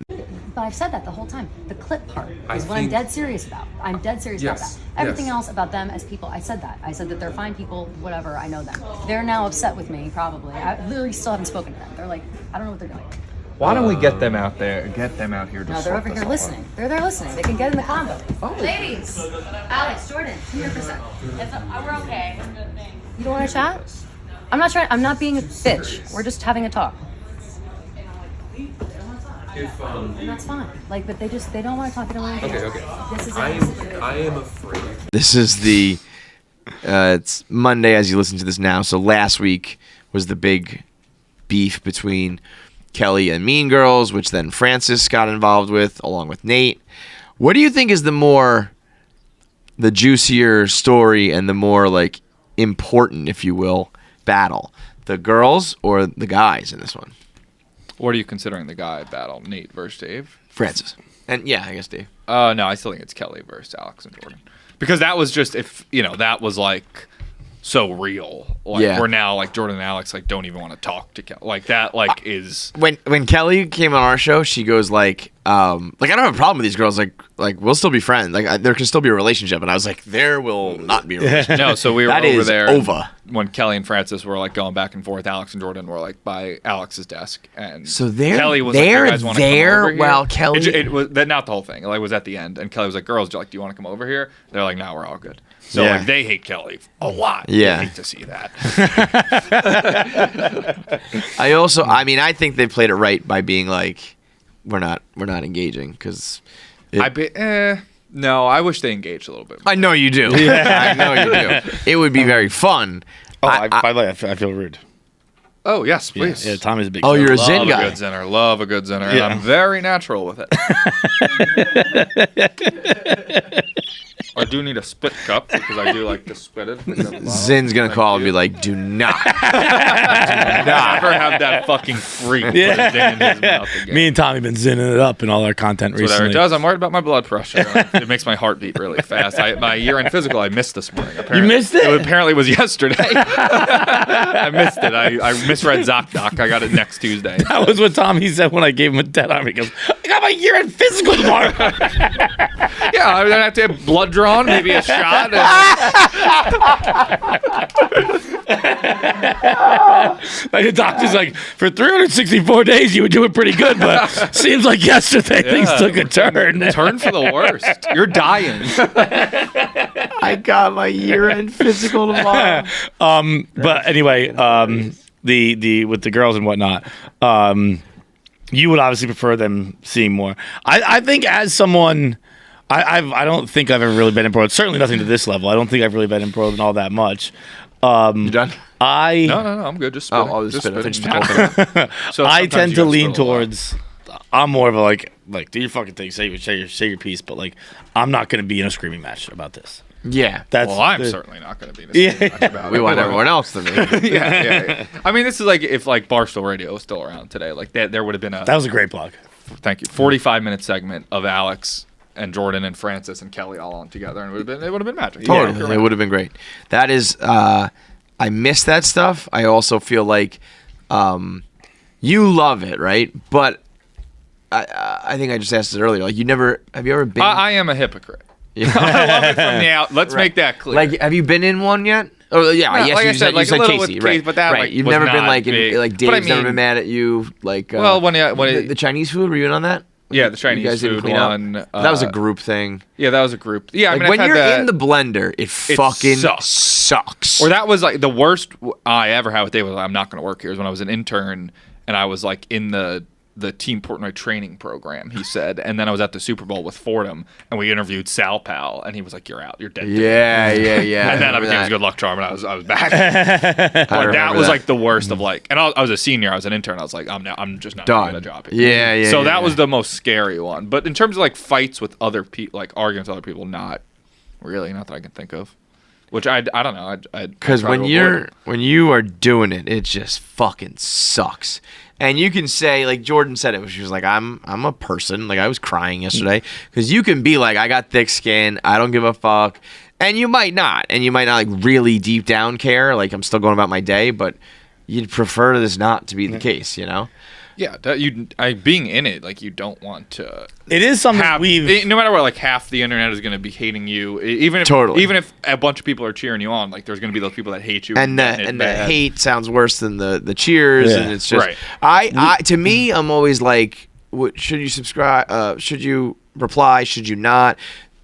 But I've said that the whole time. The clip part is what I'm dead serious about. I'm dead serious about that. Everything else about them as people, I said that. I said that they're fine people, whatever, I know them. They're now upset with me, probably. I literally still haven't spoken to them. They're like, I don't know what they're doing. Why don't we get them out there? Get them out here to No, they're over here listening. They're there listening. They can get in the combo. Ladies! Alex, Jordan, come here for a sec. We're okay. We're good, thanks. You don't want to chat? I'm not being a bitch. We're just having a talk. And that's fine. Like, but they don't want to talk. They don't want to Okay. This is I am afraid. This is the it's Monday as you listen to this now. So last week was the big beef between Kelly and Mean Girls, which then Francis got involved with along with Nate. What do you think is the juicier story and the more like important, if you will, battle? The girls or the guys in this one? What are you considering the guy battle? Nate versus Dave? Francis. And yeah, I guess Dave. No, I still think it's Kelly versus Alex and Jordan. Because that was just, that was like so real. Like, Yeah. we're now like Jordan and Alex like don't even want to talk to Kelly. Like that is. When Kelly came on our show, she goes like I don't have a problem with these girls. Like we'll still be friends. Like there can still be a relationship. And I was like, there will not be a relationship. No, so we were That over is there over. when Kelly and Francis were like going back and forth. Alex and Jordan were like by Alex's desk, and So they're Kelly was there like, "You guys wanna come over here?" while Kelly- It was not the whole thing. Like, it was at the end, and Kelly was like, "Girls, do you want to come over here?" They're like, "No, we're all good." So Yeah. like they hate Kelly a lot. Yeah. They hate to see that. I think they played it right by being like, we're not engaging because No, I wish they engaged a little bit more. I know you do. I know you do. It would be very fun. By the way, I feel rude. Oh yes, please. Yeah, Tommy's a big. Oh, you're a Love Zen a guy. good zinner. Love a good zinner. And Yeah. I'm very natural with it. I do need a spit cup because I do like to spit it. Zin's gonna call and be like, do not. Never have that fucking freak put his Zin in his mouth again. Me and Tommy been zinning it up in all our content Whatever recently. it does, I'm worried about my blood pressure. It makes my heart beat really fast. My year-end physical I missed this morning. Apparently. You missed it? It apparently was yesterday. I missed it. I misread ZocDoc. I got it next Tuesday. That was what Tommy said when I gave him a dead arm. He goes, "I got my year-end physical tomorrow." Yeah, I'm gonna have to have blood drawn, maybe a shot. Like the doctor's like, for 364 days you were doing pretty good, but seems like yesterday things took a turn. Turn for the worst. You're dying. I got my year-end physical tomorrow. But anyway, the with the girls and whatnot, you would obviously prefer them seeing more. I think as someone, I don't think I've ever really been embroiled. Certainly nothing to this level. I don't think I've really been embroiled in all that much. You done? No, I'm good. Just spitting. I'll just spit. I spitting. think just open it. So I sometimes tend you to gotta lean spill a lot. towards. I'm more of a like do your fucking thing, say your piece, but like I'm not going to be in a screaming match about this. Yeah. That's Well, I'm the- certainly not going to be in a screaming match about We it. want everyone else to be. yeah. I mean, this is like if like Barstool Radio was still around today, like there would have been a That was a great blog. thank you 45-minute segment of Alex and Jordan and Francis and Kelly all on together, and it would have been magic. Totally. It would have been great. That is, I miss that stuff. I also feel like you love it, right? But I think I just asked it earlier. Like, have you ever been? I am a hypocrite. I love it from the out. Let's make that clear. Like, have you been in one yet? Oh, yeah. Yeah, Yes, like I you said, said, like you a said little Casey, with right? Casey, but that, right. like, You've was never been not like, big. like But I Dave's never mean- been mad at you, like. Well, when the Chinese food, were you in on that? yeah, the Chinese You guys didn't food clean up? one. That was a group thing. Yeah, that was a group. Yeah, I Like mean, when I've had you're that, in the blender, it fucking sucks. sucks. or that was like the worst I ever had with Dave was I'm not going to work here. Is when I was an intern and I was like in the Team Portnoy training program, he said, and then I was at the Super Bowl with Fordham, and we interviewed Sal Powell, and he was like, "You're out, you're dead." Yeah. And then I became his good luck charm, and I was back. Like, that remember was that. like the worst of like, and I was a senior, I was an intern. I was like, I'm just not Done. doing a job here. Yeah. So yeah, that was yeah. the most scary one. But in terms of like fights with other people, like arguments with other people, not really, not that I can think of. Which I don't know. Because when you are doing it, it just fucking sucks. And you can say, like Jordan said it, she was like, I'm a person. Like, I was crying yesterday. Because you can be like, I got thick skin, I don't give a fuck. And you might not. And you might not like really deep down care. Like, I'm still going about my day, but you'd prefer this not to be the case, you know? yeah, being in it, like you don't want to. It is something No matter what, like half the internet is going to be hating you. Even if a bunch of people are cheering you on, like there's going to be those people that hate you. And the hate sounds worse than the cheers, Yeah. and it's just Right. to me, I'm always like, should you subscribe? Should you reply? Should you not?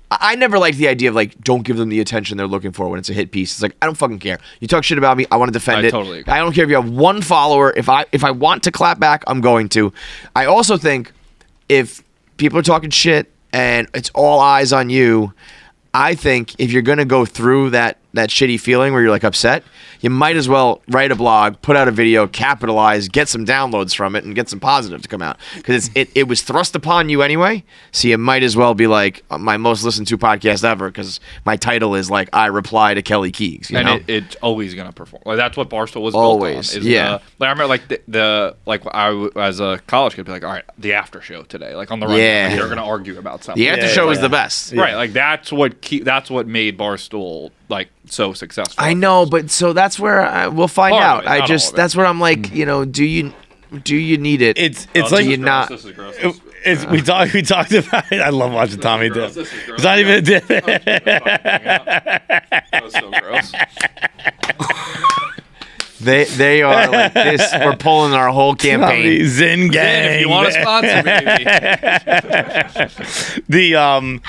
I never liked the idea of like, don't give them the attention they're looking for when it's a hit piece. It's like, I don't fucking care. You talk shit about me, I want to defend I it. totally agree. I don't care if you have one follower. If I want to clap back, I'm going to. I also think if people are talking shit and it's all eyes on you, I think if you're gonna go through that shitty feeling where you're like upset, you might as well write a blog, put out a video, capitalize, get some downloads from it, and get some positive to come out. Because it was thrust upon you anyway, so you might as well be like my most listened to podcast ever because my title is like I reply to Kelly Keegs. You know? it's always gonna perform. Like that's what Barstool was Always, built on. yeah. Like I remember, like as a college kid, be like, all right, the after show today, like on the run, Yeah. like, they're gonna argue about something. The after show is the best. Right, like that's what made Barstool like so successful. I know, but so that's where we'll find Part of out. it, not all of it. That's where I'm like, you know, do you need it? It's Oh, like this is you gross, not- This is gross. it's we talked about it. I love watching Tommy gross, dip. this is gross. It's not even a dip. That was so gross. They are like this. We're pulling our whole Tommy, campaign. Zen gang. If you want to sponsor me,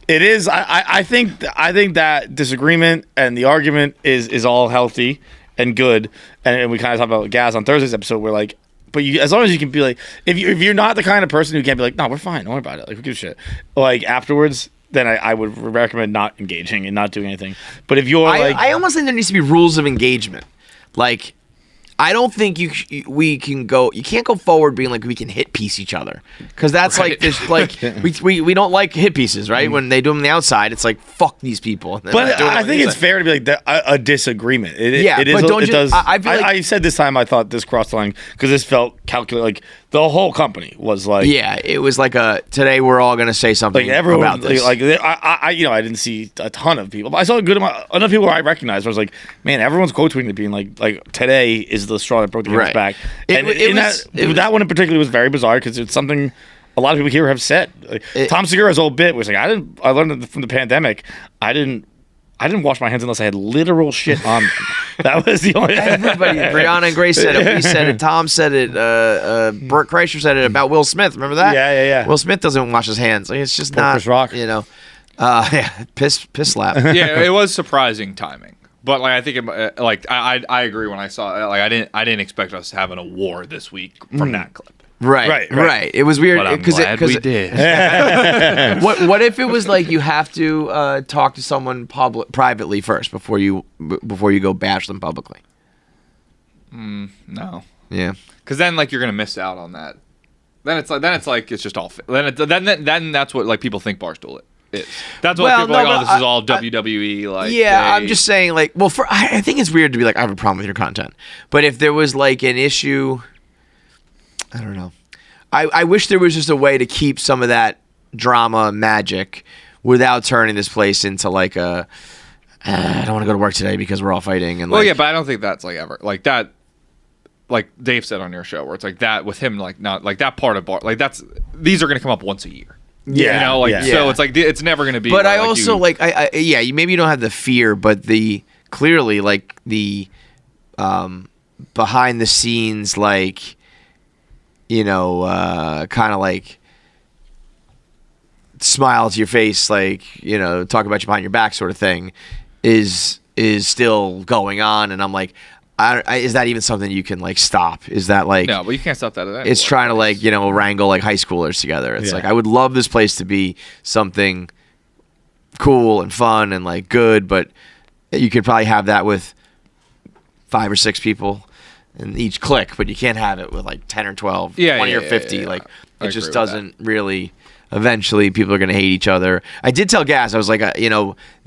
It is. I think that disagreement and the argument is all healthy and good. And we kind of talked about gas on Thursday's episode. Where like, but you, as long as you can be like, if you're not the kind of person who can't be like, no, we're fine, don't worry about it. Like, who gives a shit? Like afterwards, then I would recommend not engaging and not doing anything. But if you're like, I almost think there needs to be rules of engagement. Like, I don't think we can go. You can't go forward being like we can hit piece each other because that's like this. Like we don't like hit pieces, right? When they do them on the outside, it's like fuck these people. And they're but not doing it I on the think it's inside. fair to be like a disagreement. Yeah, it is. but don't it you- does. I feel like- I said this time I thought this crossed the line because this felt calculated. Like the whole company was like, Yeah, it was like today we're all gonna say something like everyone. about this. Like I I didn't see a ton of people, but I saw a good amount. Enough people I recognized. I was like, man, everyone's quote tweeting it, being like today is the straw that broke the camel's Right. back. And It was- that one in particular was very bizarre because it's something a lot of people here have said. Like, Tom Segura's old bit was like, I learned it from the pandemic. I I didn't wash my hands unless I had literal shit on them. That was the only. Everybody, Brianna and Grace said it. We said it. Tom said it. Burt Kreischer said it about Will Smith. Remember that? Yeah. Will Smith doesn't wash his hands. Like, it's just Poor not. Chris Rock. Yeah, piss slap. Yeah, it was surprising timing. But like I think I agree when I saw it. Like I didn't expect us having a war this week from that clip. Right. It was weird But I'm because glad we did. what if it was like you have to talk to someone privately first before you go bash them publicly? No. Yeah. Because then like you're gonna miss out on that. Then it's like it's just all. Then that's what like people think Barstool is. That's what people are like. Oh, this is all WWE. Like I'm just saying like. Well, I think it's weird to be like I have a problem with your content, but if there was like an issue. I don't know. I wish there was just a way to keep some of that drama magic without turning this place into like a I don't want to go to work today because we're all fighting. And well, yeah, but I don't think that's like ever like that. Like Dave said on your show, where it's like that with him, like not like that part of bar, like these are going to come up once a year. Yeah, you know, like so it's like it's never going to be. But I also maybe you don't have the fear, but the clearly like the behind the scenes like. Kind of like smile to your face, like, talk about you behind your back sort of thing is still going on. And I'm like, is that even something you can like stop? Is that like, no, but you can't stop that. It's trying to like, wrangle like high schoolers together. It's like, I would love this place to be something cool and fun and like good, but you could probably have that with 5 or 6 people. In each click, but you can't have it with like 10 or 12, 20 or 50. Yeah. Like it just doesn't really. Eventually, people are going to hate each other. I did tell Gaz, I was like,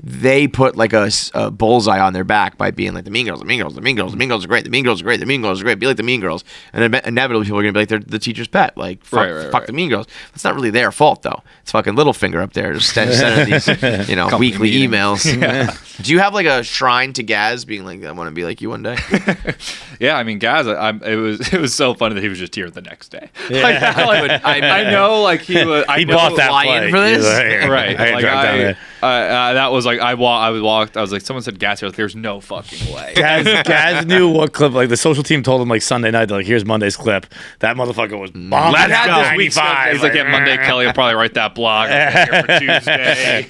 they put like a bullseye on their back by being like the Mean Girls, the Mean Girls, the Mean Girls, the Mean Girls are great, the Mean Girls are great, the Mean Girls are great. Be like the Mean Girls, and inevitably people are going to be like they're the teacher's pet. Like fuck the Mean Girls. That's not really their fault though. It's fucking Littlefinger up there just sending these weekly emails. Yeah. Do you have like a shrine to Gaz being like I want to be like you one day? Yeah, I mean Gaz, it was so funny that he was just here the next day. Yeah. I know, like he was. He bought that flight for this, right? I like that was like I walked. I was like, someone said Gaz here. Like, there's no fucking way. Gaz knew what clip. Like the social team told him like Sunday night. They're like, here's Monday's clip. That motherfucker was bombed. Let's go. This week's he's like, yeah, Monday. Kelly will probably write that blog. I'll be here for Tuesday.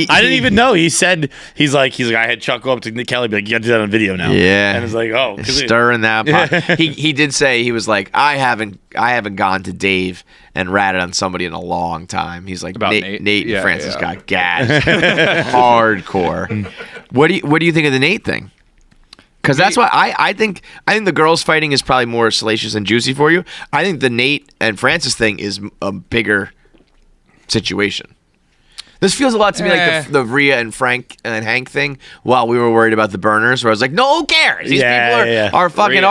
I didn't even know. He said he's like I had Chuck go up to Kelly, be like, you got to do that on video now. Yeah, and it's like, oh, stirring that pot. He did say he was like, I haven't gone to Dave and ratted on somebody in a long time. He's like, about Nate and Francis got gassed hardcore. What do you think of the Nate thing? Because that's why I think the girls fighting is probably more salacious and juicy for you. I think the Nate and Francis thing is a bigger situation. This feels a lot to me like the Rhea and Frank and Hank thing. While we were worried about the burners, where I was like, no, who cares? These people are fucking.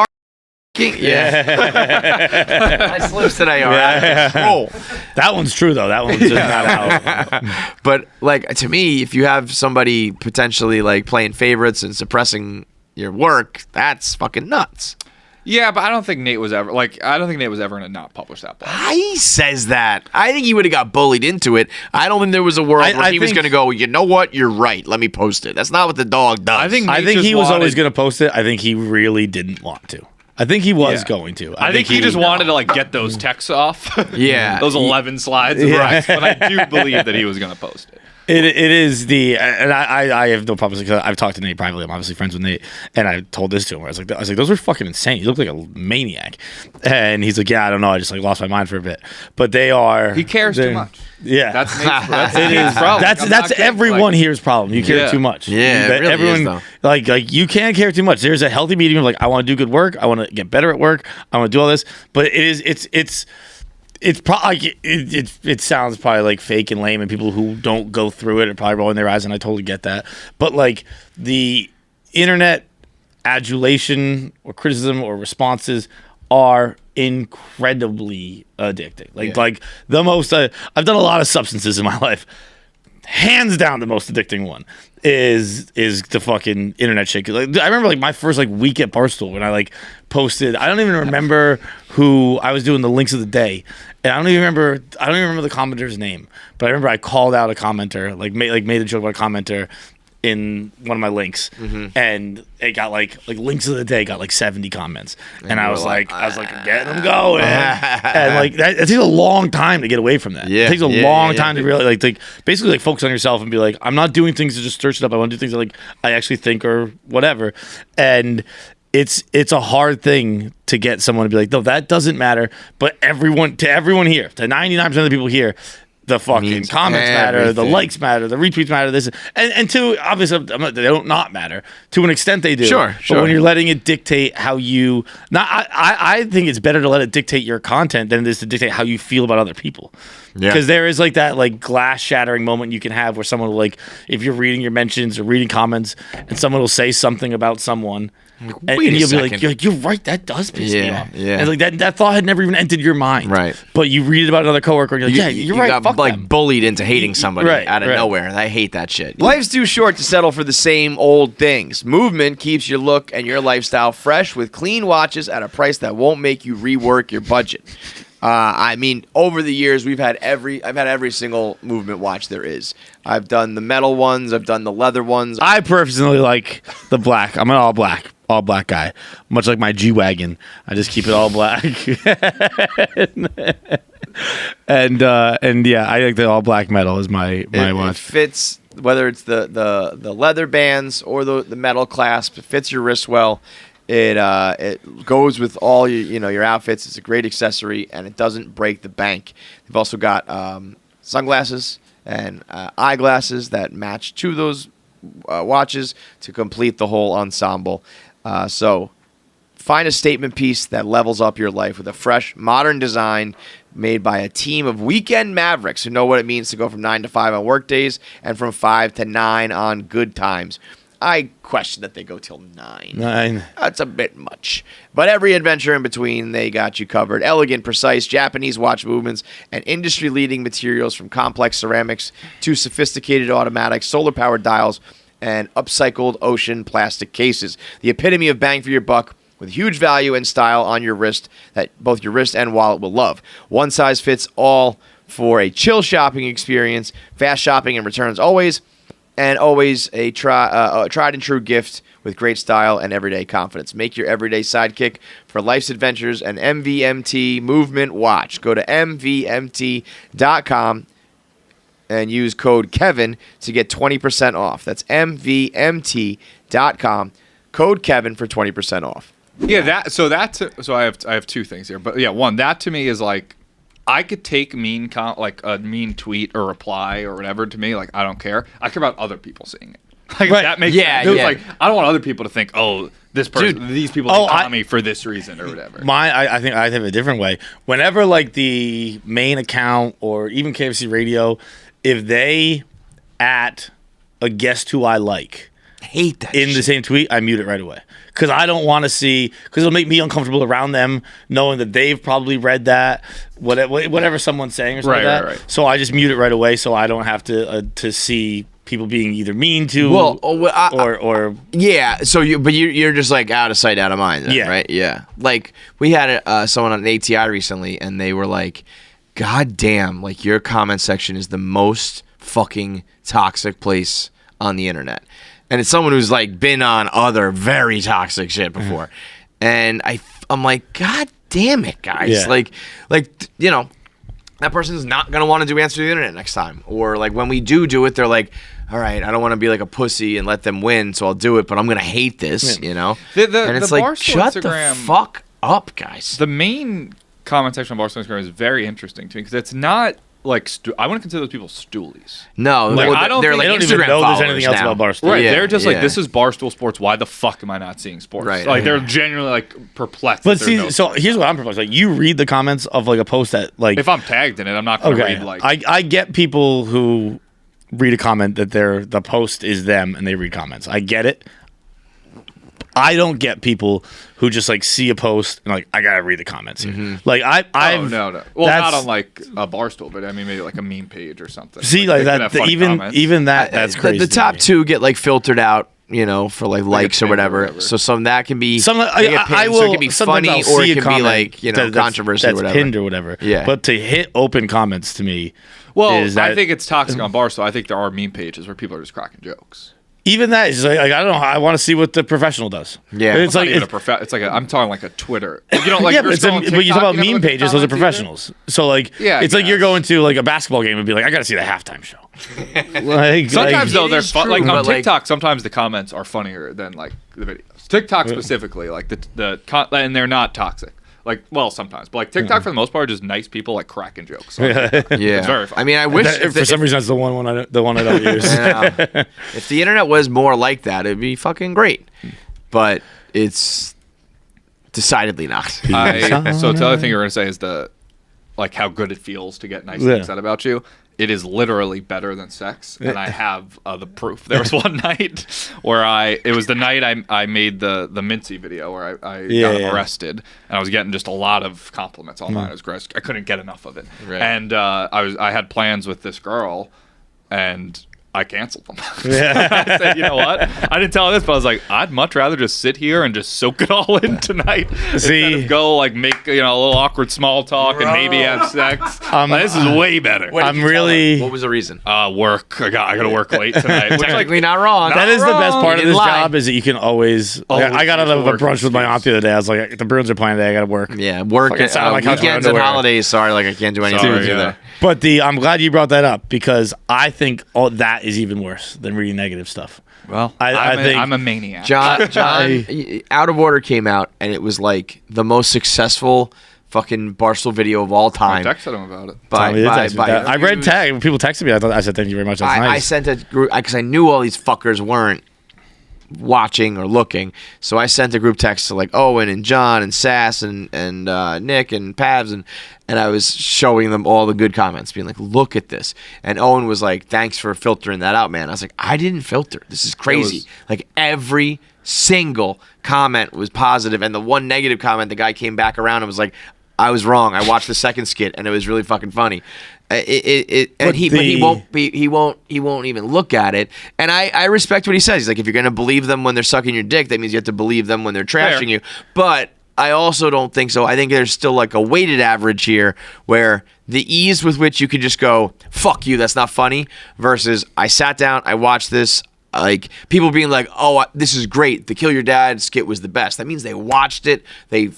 Yeah. I slipped today. All right. That one's true though. That one's just not out. But like to me, if you have somebody potentially like playing favorites and suppressing your work, that's fucking nuts. Yeah, but I don't think Nate was ever going to not publish that blog. He says that. I think he would have got bullied into it. I don't think there was a world where he was going to go, you know what? You're right. Let me post it. That's not what the dog does. I think he was always going to post it. I think he really didn't want to. I think he was going to. I think he just wanted to like get those texts off. Yeah. Those 11 slides of Rex, but I do believe that he was going to post it. It is and I have no problems because I've talked to Nate privately. I'm obviously friends with Nate, and I told this to him. I was like, those were fucking insane. You look like a maniac. And he's like, yeah, I don't know. I just like lost my mind for a bit. But they are. He cares too much. Yeah, that's Nate's problem. That's everyone here's problem. You care too much. Yeah, it really everyone is, though. like you can't care too much. There's a healthy medium of like I want to do good work. I want to get better at work. I want to do all this. But it's probably it sounds probably like fake and lame, and people who don't go through it are probably rolling their eyes, and I totally get that. But like the internet adulation or criticism or responses are incredibly addicting. Like the most I've done a lot of substances in my life. Hands down, the most addicting one is the fucking internet shit. Like, I remember like my first like week at Barstool when I like posted. I don't even remember who I was doing the links of the day, and I don't even remember the commenter's name. But I remember I called out a commenter, made a joke about a commenter, in one of my links, and it got like links of the day got like 70 comments, and I was like, getting them going, and like that it takes a long time to get away from that. Yeah, it takes a yeah, long yeah, time to really like basically like focus on yourself and be like, I'm not doing things to just search it up. I want to do things that like I actually think or whatever, and it's a hard thing to get someone to be like, no, that doesn't matter. But everyone here, to 99% of the people here, the fucking Means comments matter, the everything. likes matter, the retweets matter, this and to obviously they don't not matter. To an extent they do. Sure. But when you're letting it dictate how you I think it's better to let it dictate your content than it is to dictate how you feel about other people. Yeah. Because there is like that like glass shattering moment you can have where someone will like, if you're reading your mentions or reading comments and someone will say something about someone and wait a you'll be second. like, you're right, that does piss me Yeah, off. yeah. And like that thought had never even entered your mind. Right. But you read it about another coworker and you're like, yeah, you're you right. got Fuck like them. bullied into hating somebody Right, out of right. nowhere. I hate that shit. Life's too short to settle for the same old things. Movement keeps your look and your lifestyle fresh with clean watches at a price that won't make you rework your budget. I mean, over the years, I've had every single Movement watch there is. I've done the metal ones. I've done the leather ones. I personally like the black. I'm an all black guy. Much like my G-Wagon. I just keep it all black. and yeah, I think the all black metal is my It watch. fits, whether it's the leather bands or the metal clasp. It fits your wrist well. It goes with all your outfits. It's a great accessory, and it doesn't break the bank. They've also got sunglasses and eyeglasses that match to those watches to complete the whole ensemble. So find a statement piece that levels up your life with a fresh, modern design made by a team of weekend mavericks who know what it means to go from 9 to 5 on work days and from 5 to 9 on good times. I question that they go till 9. 9. That's a bit much. But every adventure in between, they got you covered. Elegant, precise Japanese watch movements and industry-leading materials from complex ceramics to sophisticated automatics, solar-powered dials, and upcycled ocean plastic cases. The epitome of bang for your buck with huge value and style on your wrist that both your wrist and wallet will love. One size fits all for a chill shopping experience, fast shopping and returns always, and always a tried and true gift with great style and everyday confidence. Make your everyday sidekick for life's adventures an MVMT Movement watch. Go to MVMT.com and use code Kevin to get 20% off. That's MVMT.com. Code Kevin for 20% off. Yeah, so I have two things here. But yeah, one, that to me is like, I could take like a mean tweet or reply or whatever to me, like I don't care. I care about other people seeing it. Like Right. that makes Yeah, sense. yeah. Like I don't want other people to think, oh, this person, Dude. these people Oh, think on me for this reason or whatever. I think I have a different way. Whenever like the main account or even KFC Radio, if they at a guest who I like Hate that in the shit. same tweet, I mute it right away. Because I don't want to see, because it'll make me uncomfortable around them, knowing that they've probably read that, whatever someone's saying or something like that. Right. So I just mute it right away so I don't have to see people being either mean to or Yeah, so you're just like out of sight, out of mind, then, Yeah. right? Yeah. Like we had someone on ATI recently, and they were like, "God damn! Like your comment section is the most fucking toxic place on the internet." And it's someone who's like been on other very toxic shit before, and I'm like, "God damn it, guys!" Yeah. Like that person's not gonna want to do Answer the Internet next time, or like when we do it, they're like, all right, I don't want to be like a pussy and let them win, so I'll do it, but I'm gonna hate this, The- and it's the like, Barstool shut Instagram- the fuck up, guys. The main comment section on Barstool Instagram is very interesting to me because it's not like I wouldn't consider those people stoolies. No, Like, well, I don't they're think- like they don't Instagram even know there's followers anything else now. about Barstool. Right, Yeah, they're just yeah. like, this is Barstool Sports. Why the fuck am I not seeing sports? Right. Like they're genuinely like perplexed. But that see, there's so here's what I'm perplexed. Like, you read the comments of like a post that like if I'm tagged in it, I'm not going to read like. I get people who read a comment that the post is them and they read comments. I get it. I don't get people who just like see a post and like I gotta read the comments here. Like I've no. Well, that's- not on like a Barstool, but I mean maybe like a meme page or something. see like they could that have funny even comments. that's crazy. The to top me. two get like filtered out, for like likes or pin or whatever. whatever. So some that can be Some they get pinned, I so will. it can be sometimes funny I'll or see it a can be comment like that's- controversy that's or whatever. pinned or whatever. Yeah. But to hit open comments to me, Well, is that, I think it's toxic on Barstool. I think there are meme pages where people are just cracking jokes. even that is like I don't know. I want to see what the professional does. Yeah. it's Not like even it's like I'm talking like a Twitter. You know, like yeah, you're but, scrolling but you talk TikTok, about you meme look at pages; those are comments either. professionals. So like, Yeah, I it's like you're guess. going to like a basketball game and be like, I got to see the halftime show. Sometimes though It they're is fun. true, Like on but, like- TikTok, sometimes the comments are funnier than like the videos. TikTok specifically, like and they're not toxic. Like, well, sometimes, but like TikTok for the most part, are just nice people like cracking jokes. So, Yeah. It's very fun. I mean, I wish For some reason, that's the one I don't use. if the internet was more like that, it'd be fucking great. But it's decidedly not. So the other thing you're gonna say is like how good it feels to get nice things said about you. It is literally better than sex, and I have the proof. There was one night where it was the night I made the Mincy video where I got arrested, and I was getting just a lot of compliments online. It was gross. I couldn't get enough of it, and I had plans with this girl, and I canceled them. I said, you know what? I didn't tell her this, but I was like, I'd much rather just sit here and just soak it all in tonight instead of go like make a little awkward small talk and maybe have sex. Like, this is way better. I'm really. What was the reason? Work. I got to work late tonight. Which, like, Technically not wrong. That is the best part of You this didn't lie. job is that you can always. I got out of a brunch with my aunt the other day. I was like, the Bruins are playing today. I got to work. Yeah, work Fucking sound like weekends and underwear. holidays. Sorry, like I can't do anything with you there. But I'm glad you brought that up because I think that is even worse than reading negative stuff. well, I think I'm a maniac. John, Out of Order came out, and it was like the most successful fucking Barstool video of all I time. texted him about it. I read tag when people texted me. I said thank you very much. That's I nice. sent a group because I knew all these fuckers weren't watching or looking, so I sent a group text to like Owen and John and Sass and Nick and Pavs and I was showing them all the good comments, being like, look at this. And Owen was like, thanks for filtering that out, man. I was like, I didn't filter. This is crazy. Like every single comment was positive, and the one negative comment, the guy came back around and was like, I was wrong. I watched the second skit and it was really fucking funny. But he won't even look at it. And I respect what he says. He's like, if you're gonna believe them when they're sucking your dick, that means you have to believe them when they're trashing you. But I also don't think so. I think there's still like a weighted average here where the ease with which you could just go, fuck you, that's not funny, versus I sat down, I watched this. Like people being like, "Oh, this is great. The Kill Your Dad skit was the best." That means they watched it. They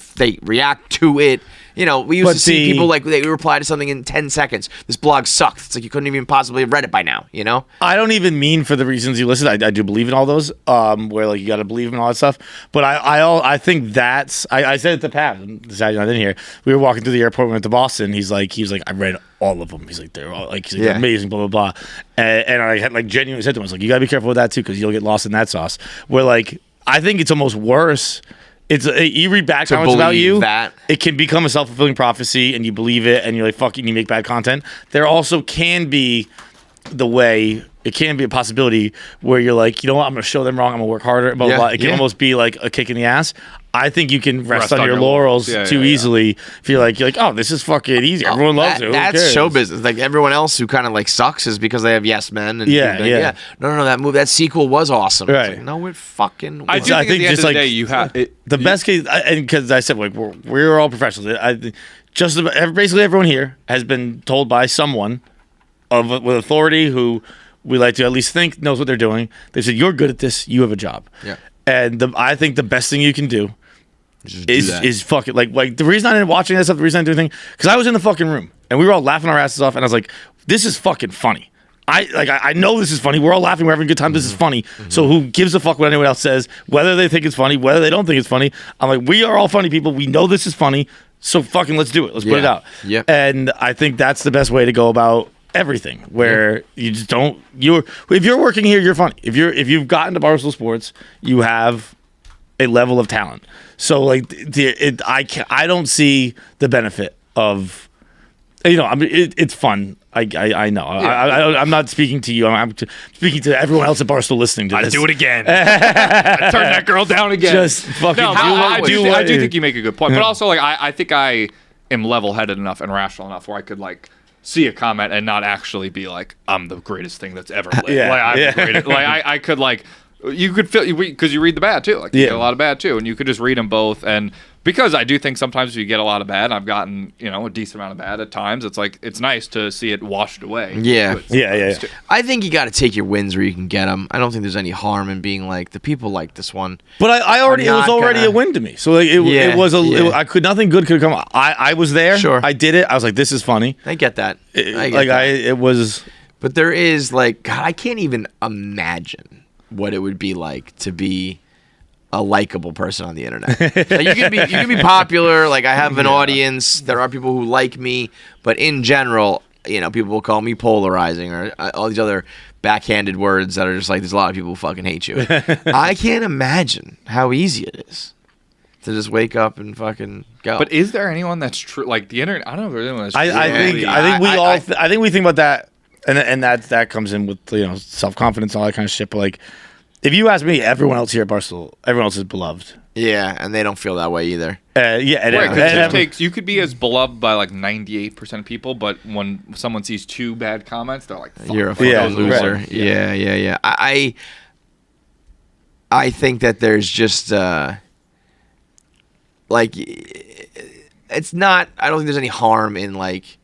react to it. You know, we used to see people like they reply to something in 10 seconds. This blog sucked. It's like you couldn't even possibly have read it by now. You know. I don't even mean for the reasons you listed. I do believe in all those. Where like you got to believe in all that stuff. But I think that's I said it to Pat. Decided I didn't hear. We were walking through the airport. We went to Boston. He was like I read all of them. He's like they're all like they're amazing. Blah blah blah. And I had like genuinely said to him, I was like, you gotta be careful with that too because you'll get lost in that sauce. Where like I think it's almost worse. It's you read back comments about you. It can become a self-fulfilling prophecy, and you believe it, and you're like, "Fuck it," and you make bad content. There also can be it can be a possibility where you're like, you know what, I'm gonna show them wrong. I'm gonna work harder. Blah, blah, blah. It can almost be like a kick in the ass. I think you can rest on your laurels too easily. If you're like, oh, this is fucking easy. Everyone loves it. That's show business. Like everyone else who kind of like sucks is because they have yes men. And No, that sequel was awesome. Right. It's like, no, it fucking. I think at the end of the day, you have the best case, and because I said like we're all professionals. Basically everyone here has been told by someone with authority who we like to at least think knows what they're doing. They said you're good at this. You have a job. Yeah. And I think the best thing you can do is fucking like the reason I didn't watch any of that stuff, the reason I didn't do anything, because I was in the fucking room and we were all laughing our asses off, and I was like, this is fucking funny. I know this is funny. We're all laughing. We're having a good time. This is funny. So who gives a fuck what anyone else says? Whether they think it's funny, whether they don't think it's funny. I'm like, we are all funny people. We know this is funny. So fucking let's do it. Let's put it out. Yeah. And I think that's the best way to go about everything. Where you just don't. If you're working here, you're funny. If you've gotten to Barstool Sports, you have a level of talent. So like I don't see the benefit of. I mean, it's fun. I know. I'm not speaking to you. I'm speaking to everyone else at Barstool listening to this. I'd do it again. I'd turn that girl down again. Just fucking I do think you make a good point. But also, like, I think I am level-headed enough and rational enough where I could, like, see a comment and not actually be like, I'm the greatest thing that's ever lived. Yeah, Like, I'm the greatest. Like, I could, like, you could feel because you read the bad too. Like you get a lot of bad too, and you could just read them both. And because I do think sometimes if you get a lot of bad, I've gotten a decent amount of bad at times. It's like it's nice to see it washed away. Yeah. Yeah. I think you got to take your wins where you can get them. I don't think there's any harm in being like the people like this one. But it was already a win to me. So like it was nothing good could come. I was there. Sure. I did it. I was like, this is funny. I get that. It was. But there is like, God, I can't even imagine what it would be like to be a likable person on the internet. Like, you can be popular. Like I have an audience. There are people who like me, but in general, people will call me polarizing or all these other backhanded words that are just like, there's a lot of people who fucking hate you. I can't imagine how easy it is to just wake up and fucking go. But is there anyone that's true? Like the internet, I don't know if there's anyone that's I think we think about that, and that comes in with self confidence and all that kind of shit. But like, if you ask me, everyone else here at Barstool, everyone else is beloved. Yeah, and they don't feel that way either. You could be as beloved by like 98% of people, but when someone sees 2 bad comments, they're like, fuck, you're a fucking loser. Right. Yeah. I think that there's just like, it's not. I don't think there's any harm in like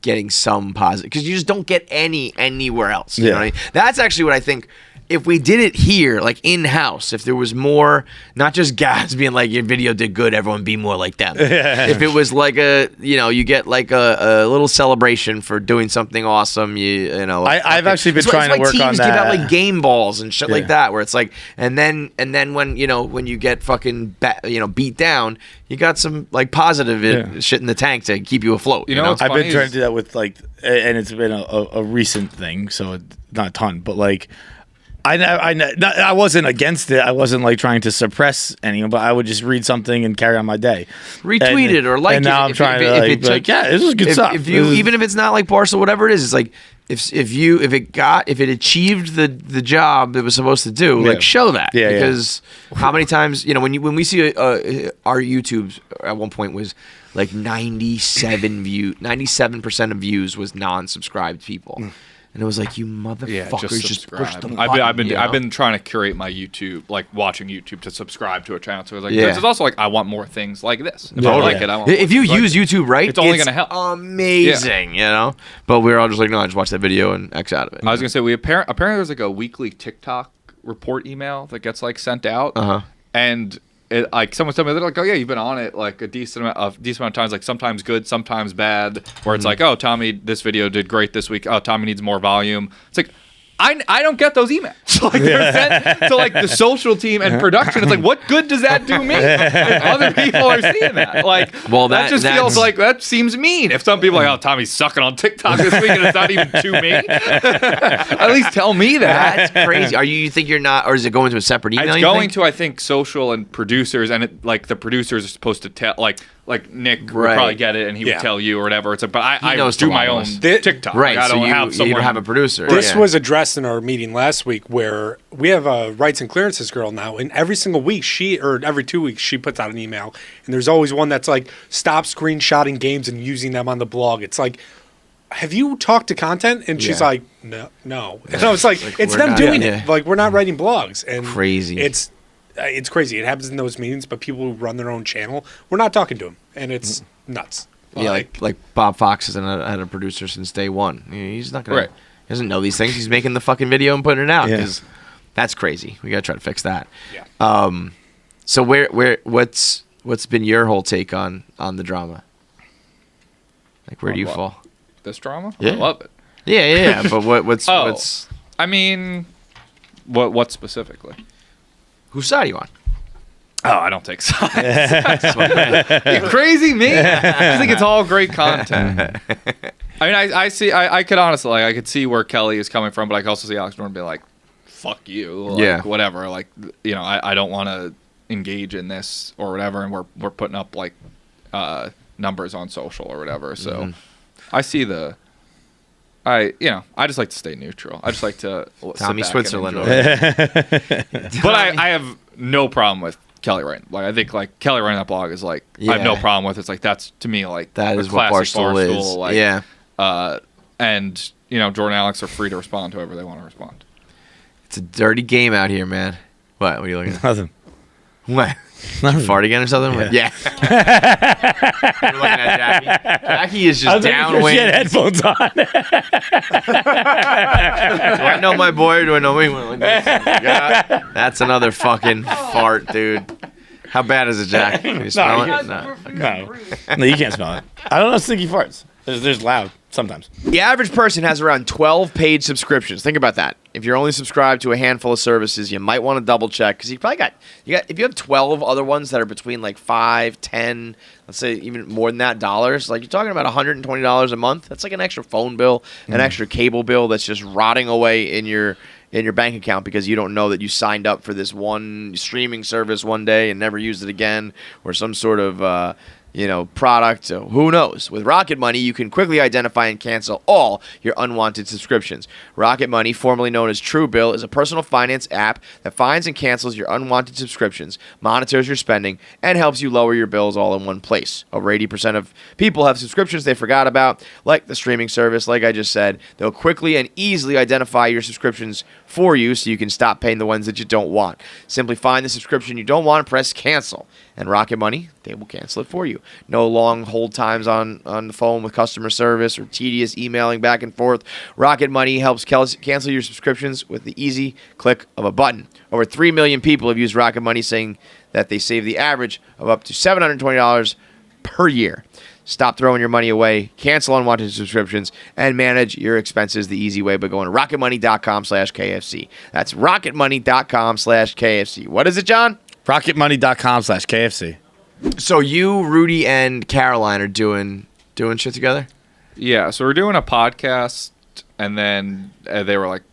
getting some positive, because you just don't get anywhere else. You know what I mean? That's actually what I think. If we did it here, like in-house, if there was more, not just guys being like, your video did good, everyone be more like them. If it was like you get like a little celebration for doing something awesome, I've actually been trying to work on that. Teams give out like game balls and shit like that, where it's like, and then when you get fucking beat down, you got some like positive shit in the tank to keep you afloat. I've been trying to do that with like, and it's been a recent thing, so not a ton, but like, I wasn't against it. I wasn't like trying to suppress anyone, but I would just read something and carry on my day. Retweet it or like it. And now I'm trying to like, this is good stuff. Even if it's not like Barstool, whatever it is, it's like if it achieved the job it was supposed to do, like show that. Because how many times when we see our YouTube's at one point was like 97% of views was non-subscribed people. And it was like, you motherfuckers, just push the button. I've been trying to curate my YouTube, like watching YouTube, to subscribe to a channel. So it's like, this is also like, I want more things like this. If I like it, I want. If you use YouTube right, it's only going to help. Amazing, But we were all just like, no, I just watch that video and X out of it. I was going to say, apparently there's like a weekly TikTok report email that gets like sent out, and like someone told me, they're like, oh yeah, you've been on it like a decent amount of times, like sometimes good, sometimes bad, where it's like, oh, Tommy, this video did great this week. Oh, Tommy needs more volume. It's like, I don't get those emails. So like they're sent to like the social team and production. It's like, what good does that do me if other people are seeing that? Like, well, that just feels like, that seems mean. If some people are like, oh, Tommy's sucking on TikTok this week and it's not even to me. At least tell me that. That's crazy. You think you're not, or is it going to a separate email? It's going to, I think, social and producers, and it, like the producers are supposed to tell, like Nick would probably get it and he would tell you or whatever. It's like, but I do my own TikTok. Right. Like, I so don't have someone. You don't have a producer. This was addressed in our meeting last week, where we have a rights and clearances girl now, and every single week every 2 weeks she puts out an email, and there's always one that's like, stop screenshotting games and using them on the blog. It's like, have you talked to content? And she's like, no. And I was like it's them doing it. Like, we're not writing blogs. And crazy. It's crazy. It happens in those meetings, but people who run their own channel, we're not talking to them, and it's nuts. Yeah, like Bob Fox has had a producer since day one. He's not gonna. He doesn't know these things. He's making the fucking video and putting it out. Because that's crazy. We gotta try to fix that. Yeah. So what's been your whole take on the drama? Like, where do you fall? This drama? Yeah. I love it. Yeah. But what's? I mean, what specifically? Whose side are you on? Oh, I don't take sides. You crazy me? I think it's all great content. I mean, I could honestly, like, I could see where Kelly is coming from, but I could also see Alex Norton be like, fuck you, like, whatever. Like, I don't want to engage in this or whatever, and we're putting up like numbers on social or whatever. So I see I just like to stay neutral. I just like to Tommy Switzerland. But I have no problem with Kelly writing. Like, I think like Kelly writing that blog is like, I have no problem with. It's like, that's to me like that is what Barstool is. Like, and Jordan and Alex are free to respond to whoever they want to respond. It's a dirty game out here, man. What are you looking at? Nothing. What? Did you fart again or something? Yeah. You're looking at Jackie. Jackie is just She downwind. had headphones on. Do I know my boy or do I know me? Yeah. That's another fucking fart, dude. How bad is it, Jack? Can you smell it? No. No, you can't smell it. I don't know stinky farts. There's loud sometimes. The average person has around 12 paid subscriptions. Think about that. If you're only subscribed to a handful of services, you might want to double check because you got if you have 12 other ones that are between like 5, 10, let's say even more than that dollars, like you're talking about $120 a month. That's like an extra phone bill, an extra cable bill that's just rotting away in your bank account because you don't know that you signed up for this one streaming service one day and never used it again, or some sort of product. So who knows? With Rocket Money, you can quickly identify and cancel all your unwanted subscriptions. Rocket Money, formerly known as Truebill, is a personal finance app that finds and cancels your unwanted subscriptions, monitors your spending, and helps you lower your bills all in one place. Over 80% of people have subscriptions they forgot about, like the streaming service. Like I just said, they'll quickly and easily identify your subscriptions for you so you can stop paying the ones that you don't want. Simply find the subscription you don't want and press cancel. And Rocket Money, they will cancel it for you. No long hold times on the phone with customer service or tedious emailing back and forth. Rocket Money helps cancel your subscriptions with the easy click of a button. Over 3 million people have used Rocket Money, saying that they save the average of up to $720 per year. Stop throwing your money away, cancel unwanted subscriptions, and manage your expenses the easy way by going to rocketmoney.com/KFC. That's rocketmoney.com/KFC. What is it, John? Rocketmoney.com/KFC. So you, Rudy, and Caroline are doing shit together? Yeah, so we're doing a podcast, and then they were like,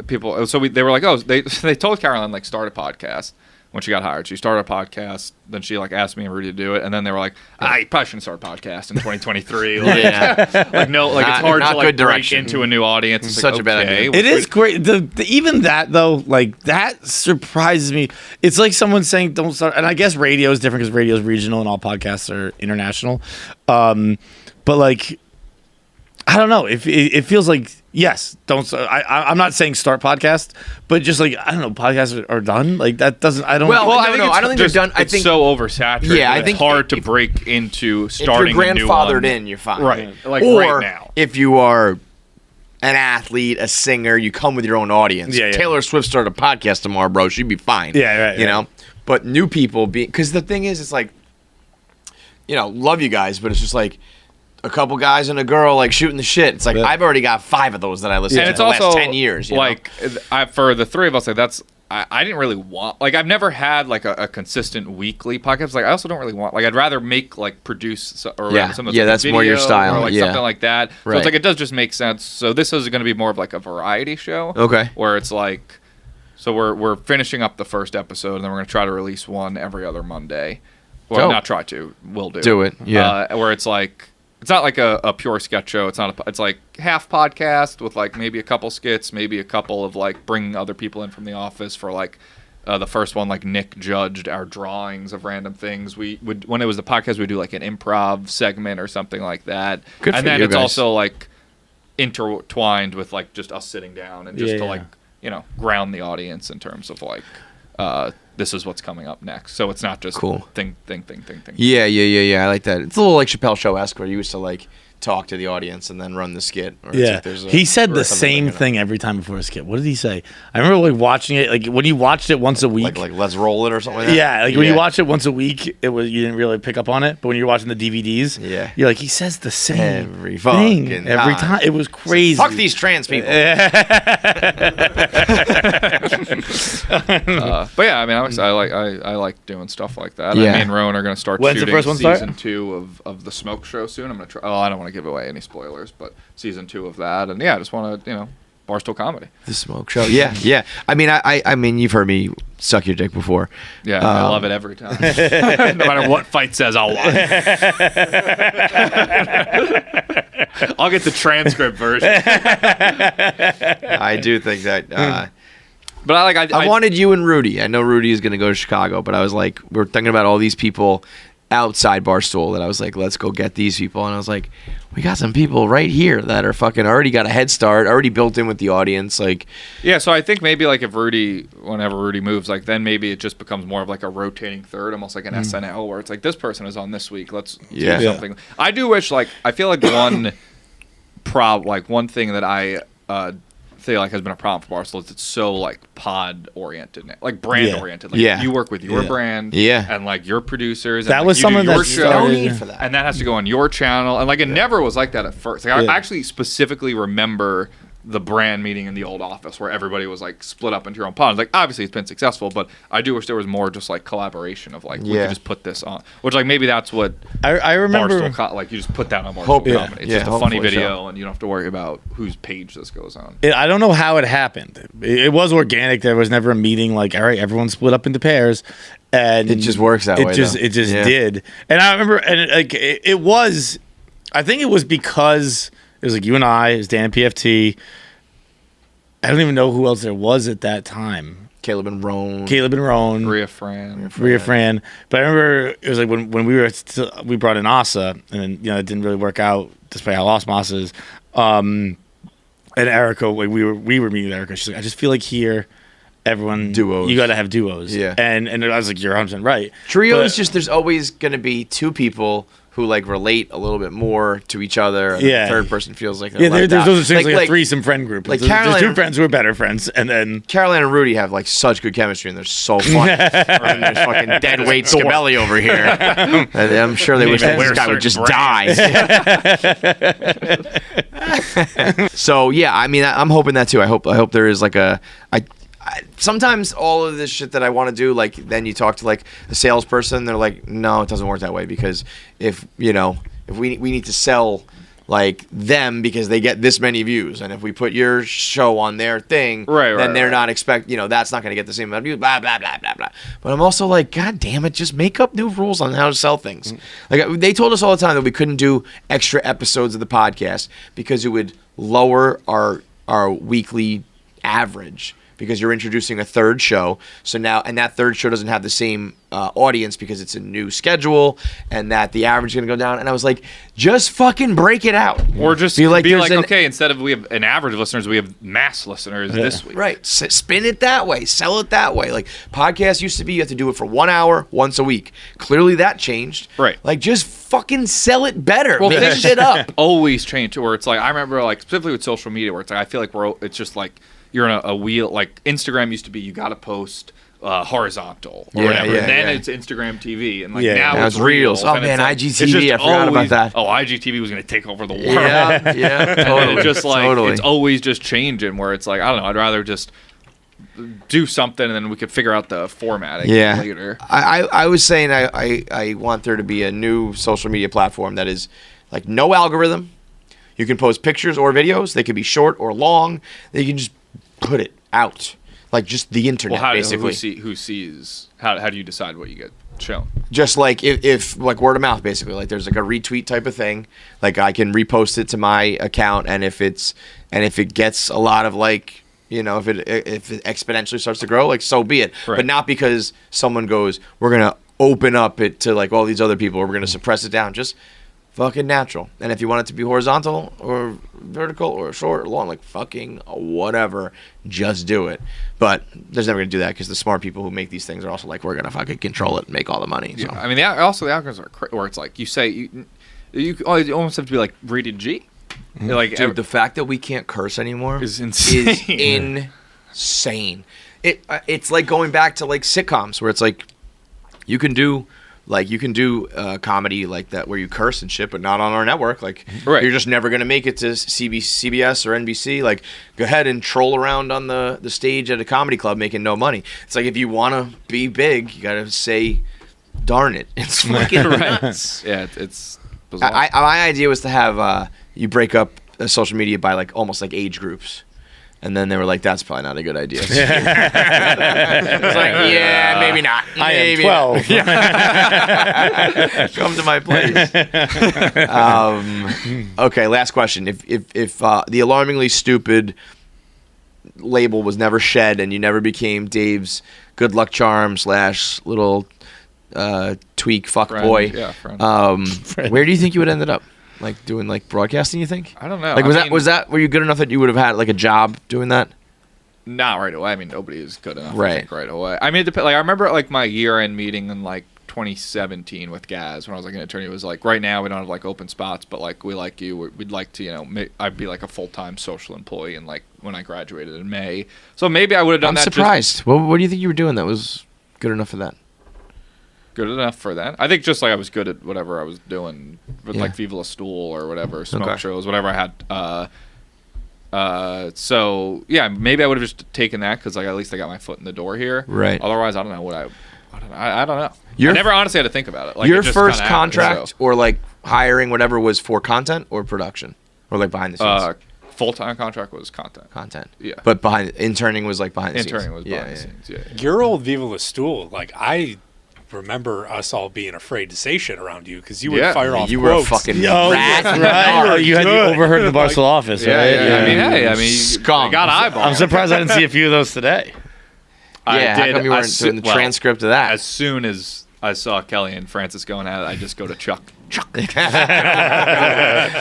people. So they were like, oh, they told Caroline like start a podcast when she got hired. She started a podcast, then she like asked me and Rudy to do it, and then they were like, you probably shouldn't start a podcast in 2023. Like, it's hard to like break into a new audience. It's such like, a bad idea. It is great. Even that though, like that surprises me. It's like someone saying don't start. And I guess radio is different because radio is regional and all podcasts are international. But like, I don't know. It feels like yes. Don't. I'm not saying start podcast, but just like I don't know. Podcasts are done. Like that doesn't. I don't. Well, Well, no, I think no, it's I don't think just- they're done. I it's think so oversaturated. Yeah, I it's think hard to break into if starting you're a new one. grandfathered in, you're fine. Right. Like or right now. if you are an athlete, a singer, you come with your own audience. Yeah, yeah. Taylor Swift started a podcast tomorrow, bro. She'd be fine. Yeah, right, You right. know, but new people because the thing is, it's like, love you guys, but it's just like a couple guys and a girl like shooting the shit. It's like I've already got 5 of those that I listened And to it's the also last 10 years. you know? like for the three of us, like that's I didn't really want like I've never had like a consistent weekly podcast. Like I also don't really want like I'd rather make like produce something that's more your style. or like Yeah. something like that. So Right. it's like it does just make sense. So this is going to be more of like a variety show. Okay. Where it's like so we're finishing up the first episode and then we're going to try to release one every other Monday. Well, Dope. not try to. We'll do. Do it, yeah. Where it's like it's not like a pure sketch show. It's not. It's like half podcast with like maybe a couple skits, maybe a couple of like bringing other people in from the office for like the first one. Like Nick judged our drawings of random things. We would when it was the podcast, we'd do like an improv segment or something like that. Good and for then you it's guys. also like intertwined with like just us sitting down and just Yeah, to yeah. like ground the audience in terms of like this is what's coming up next. So it's not just Cool. think. Yeah. I like that. It's a little like Chappelle Show-esque where you used to like talk to the audience and then run the skit. Or it's Yeah, like there's he said the something same like that. thing every time before a skit. What did he say? I remember like watching it, like when you watched it once a week. Like let's roll it or something like that. Yeah, like when you watch it once a week, it was you didn't really pick up on it. But when you're watching the DVDs, Yeah. you're like he says the same Every thing fucking every time. time. It was crazy. Fuck these trans people. But yeah, I mean, I like doing stuff like that. Yeah. Me and Rowan are going to start When's the shooting first one start? season 2 of the Smokesshow soon. I'm going to try. Oh, I don't want to give away any spoilers, but season 2 of that, and yeah, I just want to Barstool comedy. The Smoke Show. Yeah. I mean, I mean, you've heard me suck your dick before. Yeah, I love it every time. No matter what Fight says, I'll watch. I'll get the transcript version. I do think that. But I I wanted you and Rudy. I know Rudy is going to go to Chicago, but I was like, we're thinking about all these people outside Barstool that I was like, let's go get these people. And I was like, we got some people right here that are fucking already got a head start, already built in with the audience. Like, yeah, so I think maybe like if whenever Rudy moves, like then maybe it just becomes more of like a rotating third, almost like an SNL where it's like this person is on this week. Let's do something. I do wish, like, I feel like one thing that I feel like has been a problem for Barstool is it's so like pod oriented now, like brand oriented. Like you work with your brand, and like your producers. That and, was like, something your that show, no need for that, and that has to go on your channel. And like it never was like that at first. Like I actually specifically remember the brand meeting in the old office where everybody was like split up into your own pods. Like obviously it's been successful, but I do wish there was more just like collaboration of like we could just put this on, which like maybe that's what I remember. Like you just put that on Barstool Comedy. It's just a funny video, and you don't have to worry about whose page this goes on. I don't know how it happened. It was organic. There was never a meeting like, all right, everyone split up into pairs, and it just works that way. It just did. And I remember, and like it was, I think it was because it was like you and I, it was Dan and PFT. I don't even know who else there was at that time. Caleb and Roan. Rhea Fran. But I remember it was like when we brought in Asa, and it didn't really work out despite how awesome Asa is. And Erica, like we were meeting with Erica. She's like, I just feel like here, everyone duos. You got to have duos. Yeah. And I was like, you're 100% right. Trios, just there's always going to be two people who like relate a little bit more to each other. And the third person feels like there's those things like a threesome friend group. Like there's two friends who are better friends, and then Caroline and Rudy have like such good chemistry, and they're so funny. And there's fucking dead weight Scabelli over here. And I'm sure they wish that this guy would just die. So yeah, I mean, I'm hoping that too. I hope there is like sometimes all of this shit that I want to do, like then you talk to like a salesperson, they're like, no, it doesn't work that way, because if we need to sell like them because they get this many views, and if we put your show on their thing, then they're not that's not going to get the same amount of views, blah blah blah blah blah. But I'm also like, god damn it, just make up new rules on how to sell things. Like they told us all the time that we couldn't do extra episodes of the podcast because it would lower our weekly average, because you're introducing a third show. So now, and that third show doesn't have the same audience because it's a new schedule, and that the average is going to go down. And I was like, just fucking break it out. Or just be like okay, instead of we have an average of listeners, we have mass listeners this week. Right. Spin it that way. Sell it that way. Like podcasts used to be, you have to do it for 1 hour, once a week. Clearly that changed. Right. Like just fucking sell it better. Well, make shit up. Always change to where it's like, I remember like specifically with social media where it's like, I feel like it's just like, you're in a wheel. Like Instagram used to be, you got to post horizontal or whatever, and then it's Instagram TV, and like now it's Reels. Oh man, like, IGTV, I forgot about that. Oh, IGTV was going to take over the world. Yeah, totally. It's just like it's always just changing. Where it's like, I don't know, I'd rather just do something and then we could figure out the formatting later. I was saying I want there to be a new social media platform that is like no algorithm. You can post pictures or videos. They can be short or long. They can just put it out, like just the internet, basically. Who sees? How do you decide what you get shown? Just like if like word of mouth, basically. Like there's like a retweet type of thing. Like I can repost it to my account, and if it gets a lot of like, if it exponentially starts to grow, like so be it. Right. But not because someone goes, we're gonna open up it to like all these other people, or we're gonna suppress it down. Just fucking natural. And if you want it to be horizontal or vertical or short or long, like fucking whatever, just do it. But there's never gonna do that because the smart people who make these things are also like, we're gonna fucking control it and make all the money. So. Yeah, I mean, also the algorithms are where it's like you say you almost have to be like rated G. Mm-hmm. Like, dude, the fact that we can't curse anymore is insane. It's like going back to like sitcoms where it's like you can do comedy like that where you curse and shit, but not on our network. Like, you're just never gonna make it to CBS or NBC. Like, go ahead and troll around on the stage at a comedy club making no money. It's like if you want to be big, you gotta say, "Darn it!" It's fucking nuts. Yeah, it's bizarre. My idea was to have you break up social media by like almost like age groups. And then they were like, that's probably not a good idea. It's like, yeah, maybe not. I am 12. Come to my place. Okay, last question. If the alarmingly stupid label was never shed and you never became Dave's good luck charm / little tweak fuck Friend, boy. yeah, friend. Where do you think you would ended up? Like doing like broadcasting? You think? I don't know. Like I mean, were you good enough that you would have had like a job doing that? Not right away. I mean, nobody is good enough. Right. I think, right away. I mean, like I remember like my year-end meeting in like 2017 with Gaz when I was like an attorney. It was like, right now we don't have like open spots, but like we like you. We'd like to, you know, I'd be like a full-time social employee. And like when I graduated in May, so maybe I would have done that. I'm surprised. What do you think you were doing that was good enough for that? Good enough for that. I think just like I was good at whatever I was doing with Yeah. like Viva La Stool or whatever, smoke Okay. shows, whatever I had. So yeah, maybe I would have just taken that because like at least I got my foot in the door here. Right. Otherwise, I don't know what I don't know. Your- I never honestly had to think about it. Like, Your it just first kinda happened, contract so. or like hiring whatever was for content or production or like behind the scenes. Full-time contract was content. Yeah. But interning was like behind the scenes. Interning was behind the scenes. Yeah. Your old Viva La Stool, like I remember us all being afraid to say shit around you because you would Yeah. fire off You were a quotes. fucking Yo, rat. right? You had overheard in the Barstool office, Yeah, right? yeah. I mean, hey, I mean, Scum. they got eyeballs. I'm surprised I didn't see a few of those today. Yeah, how come you weren't doing the transcript of that? As soon as I saw Kelly and Francis going at it, I just go to Chuck.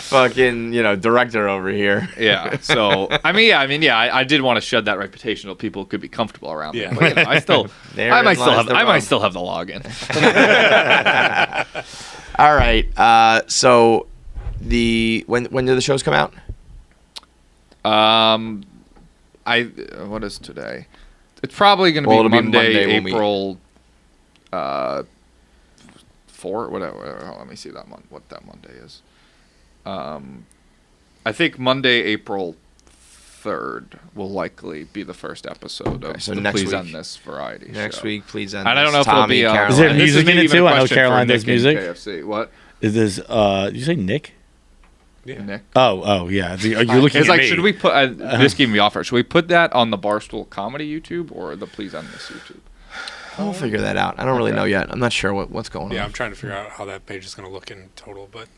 Fucking, director over here. Yeah. So I I did want to shed that reputation so people could be comfortable around me. Yeah. But, I Therein might still lies have the I might rub. still have the login. All right. So when do the shows come out? What is today? It's probably going to Well, be it'll be Monday, Monday when we- April 4, whatever. Let me see what that Monday is. I think Monday, April 3rd will likely be the first episode of so the next Please week. End This variety Next show. week, please end. And I don't know this. if it'll Tommy, be Caroline. Is there this music in it even too? a I know question for Caroline does Nick and music. KFC. What? Is this, did you say Nick? Nick? Oh, yeah. You're looking It's at like, me. should we put this gave me the offer? Should we put that on the Barstool Comedy YouTube or the Please End This YouTube? We'll figure that out. I don't really know yet. I'm not sure what's going Yeah, on. I'm trying to figure out how that page is going to look in total, but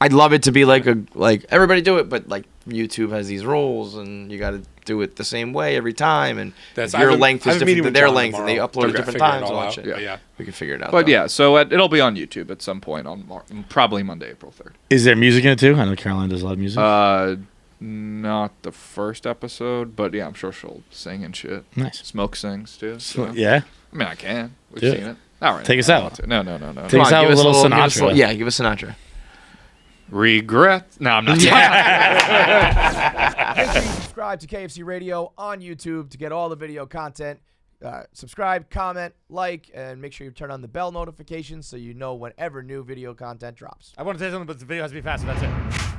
I'd love it to be like everybody do it, but like YouTube has these rules and you got to do it the same way every time, and That's- your I have a- length I is have a different meeting than with their John length, and they tomorrow upload at to different figure it times. all All that out, shit. but yeah. We can figure it out. But though. yeah, so it'll be on YouTube at some point on probably Monday, April 3rd. Is there music in it too? I know Caroline does a lot of music. Not the first episode, but yeah, I'm sure she'll sing and shit. Nice. Smoke sings too. So. Yeah. I mean, I can. We've Do seen it. it. All right. Take us I out. want to. No. Take Come us on, out give with us a little give us Sinatra. yeah, give us Sinatra. Regret. No, I'm not. Make sure you subscribe to KFC Radio on YouTube to get all the video content. Subscribe, comment, like, and make sure you turn on the bell notifications so you know whenever new video content drops. I want to say something, but the video has to be faster. That's it.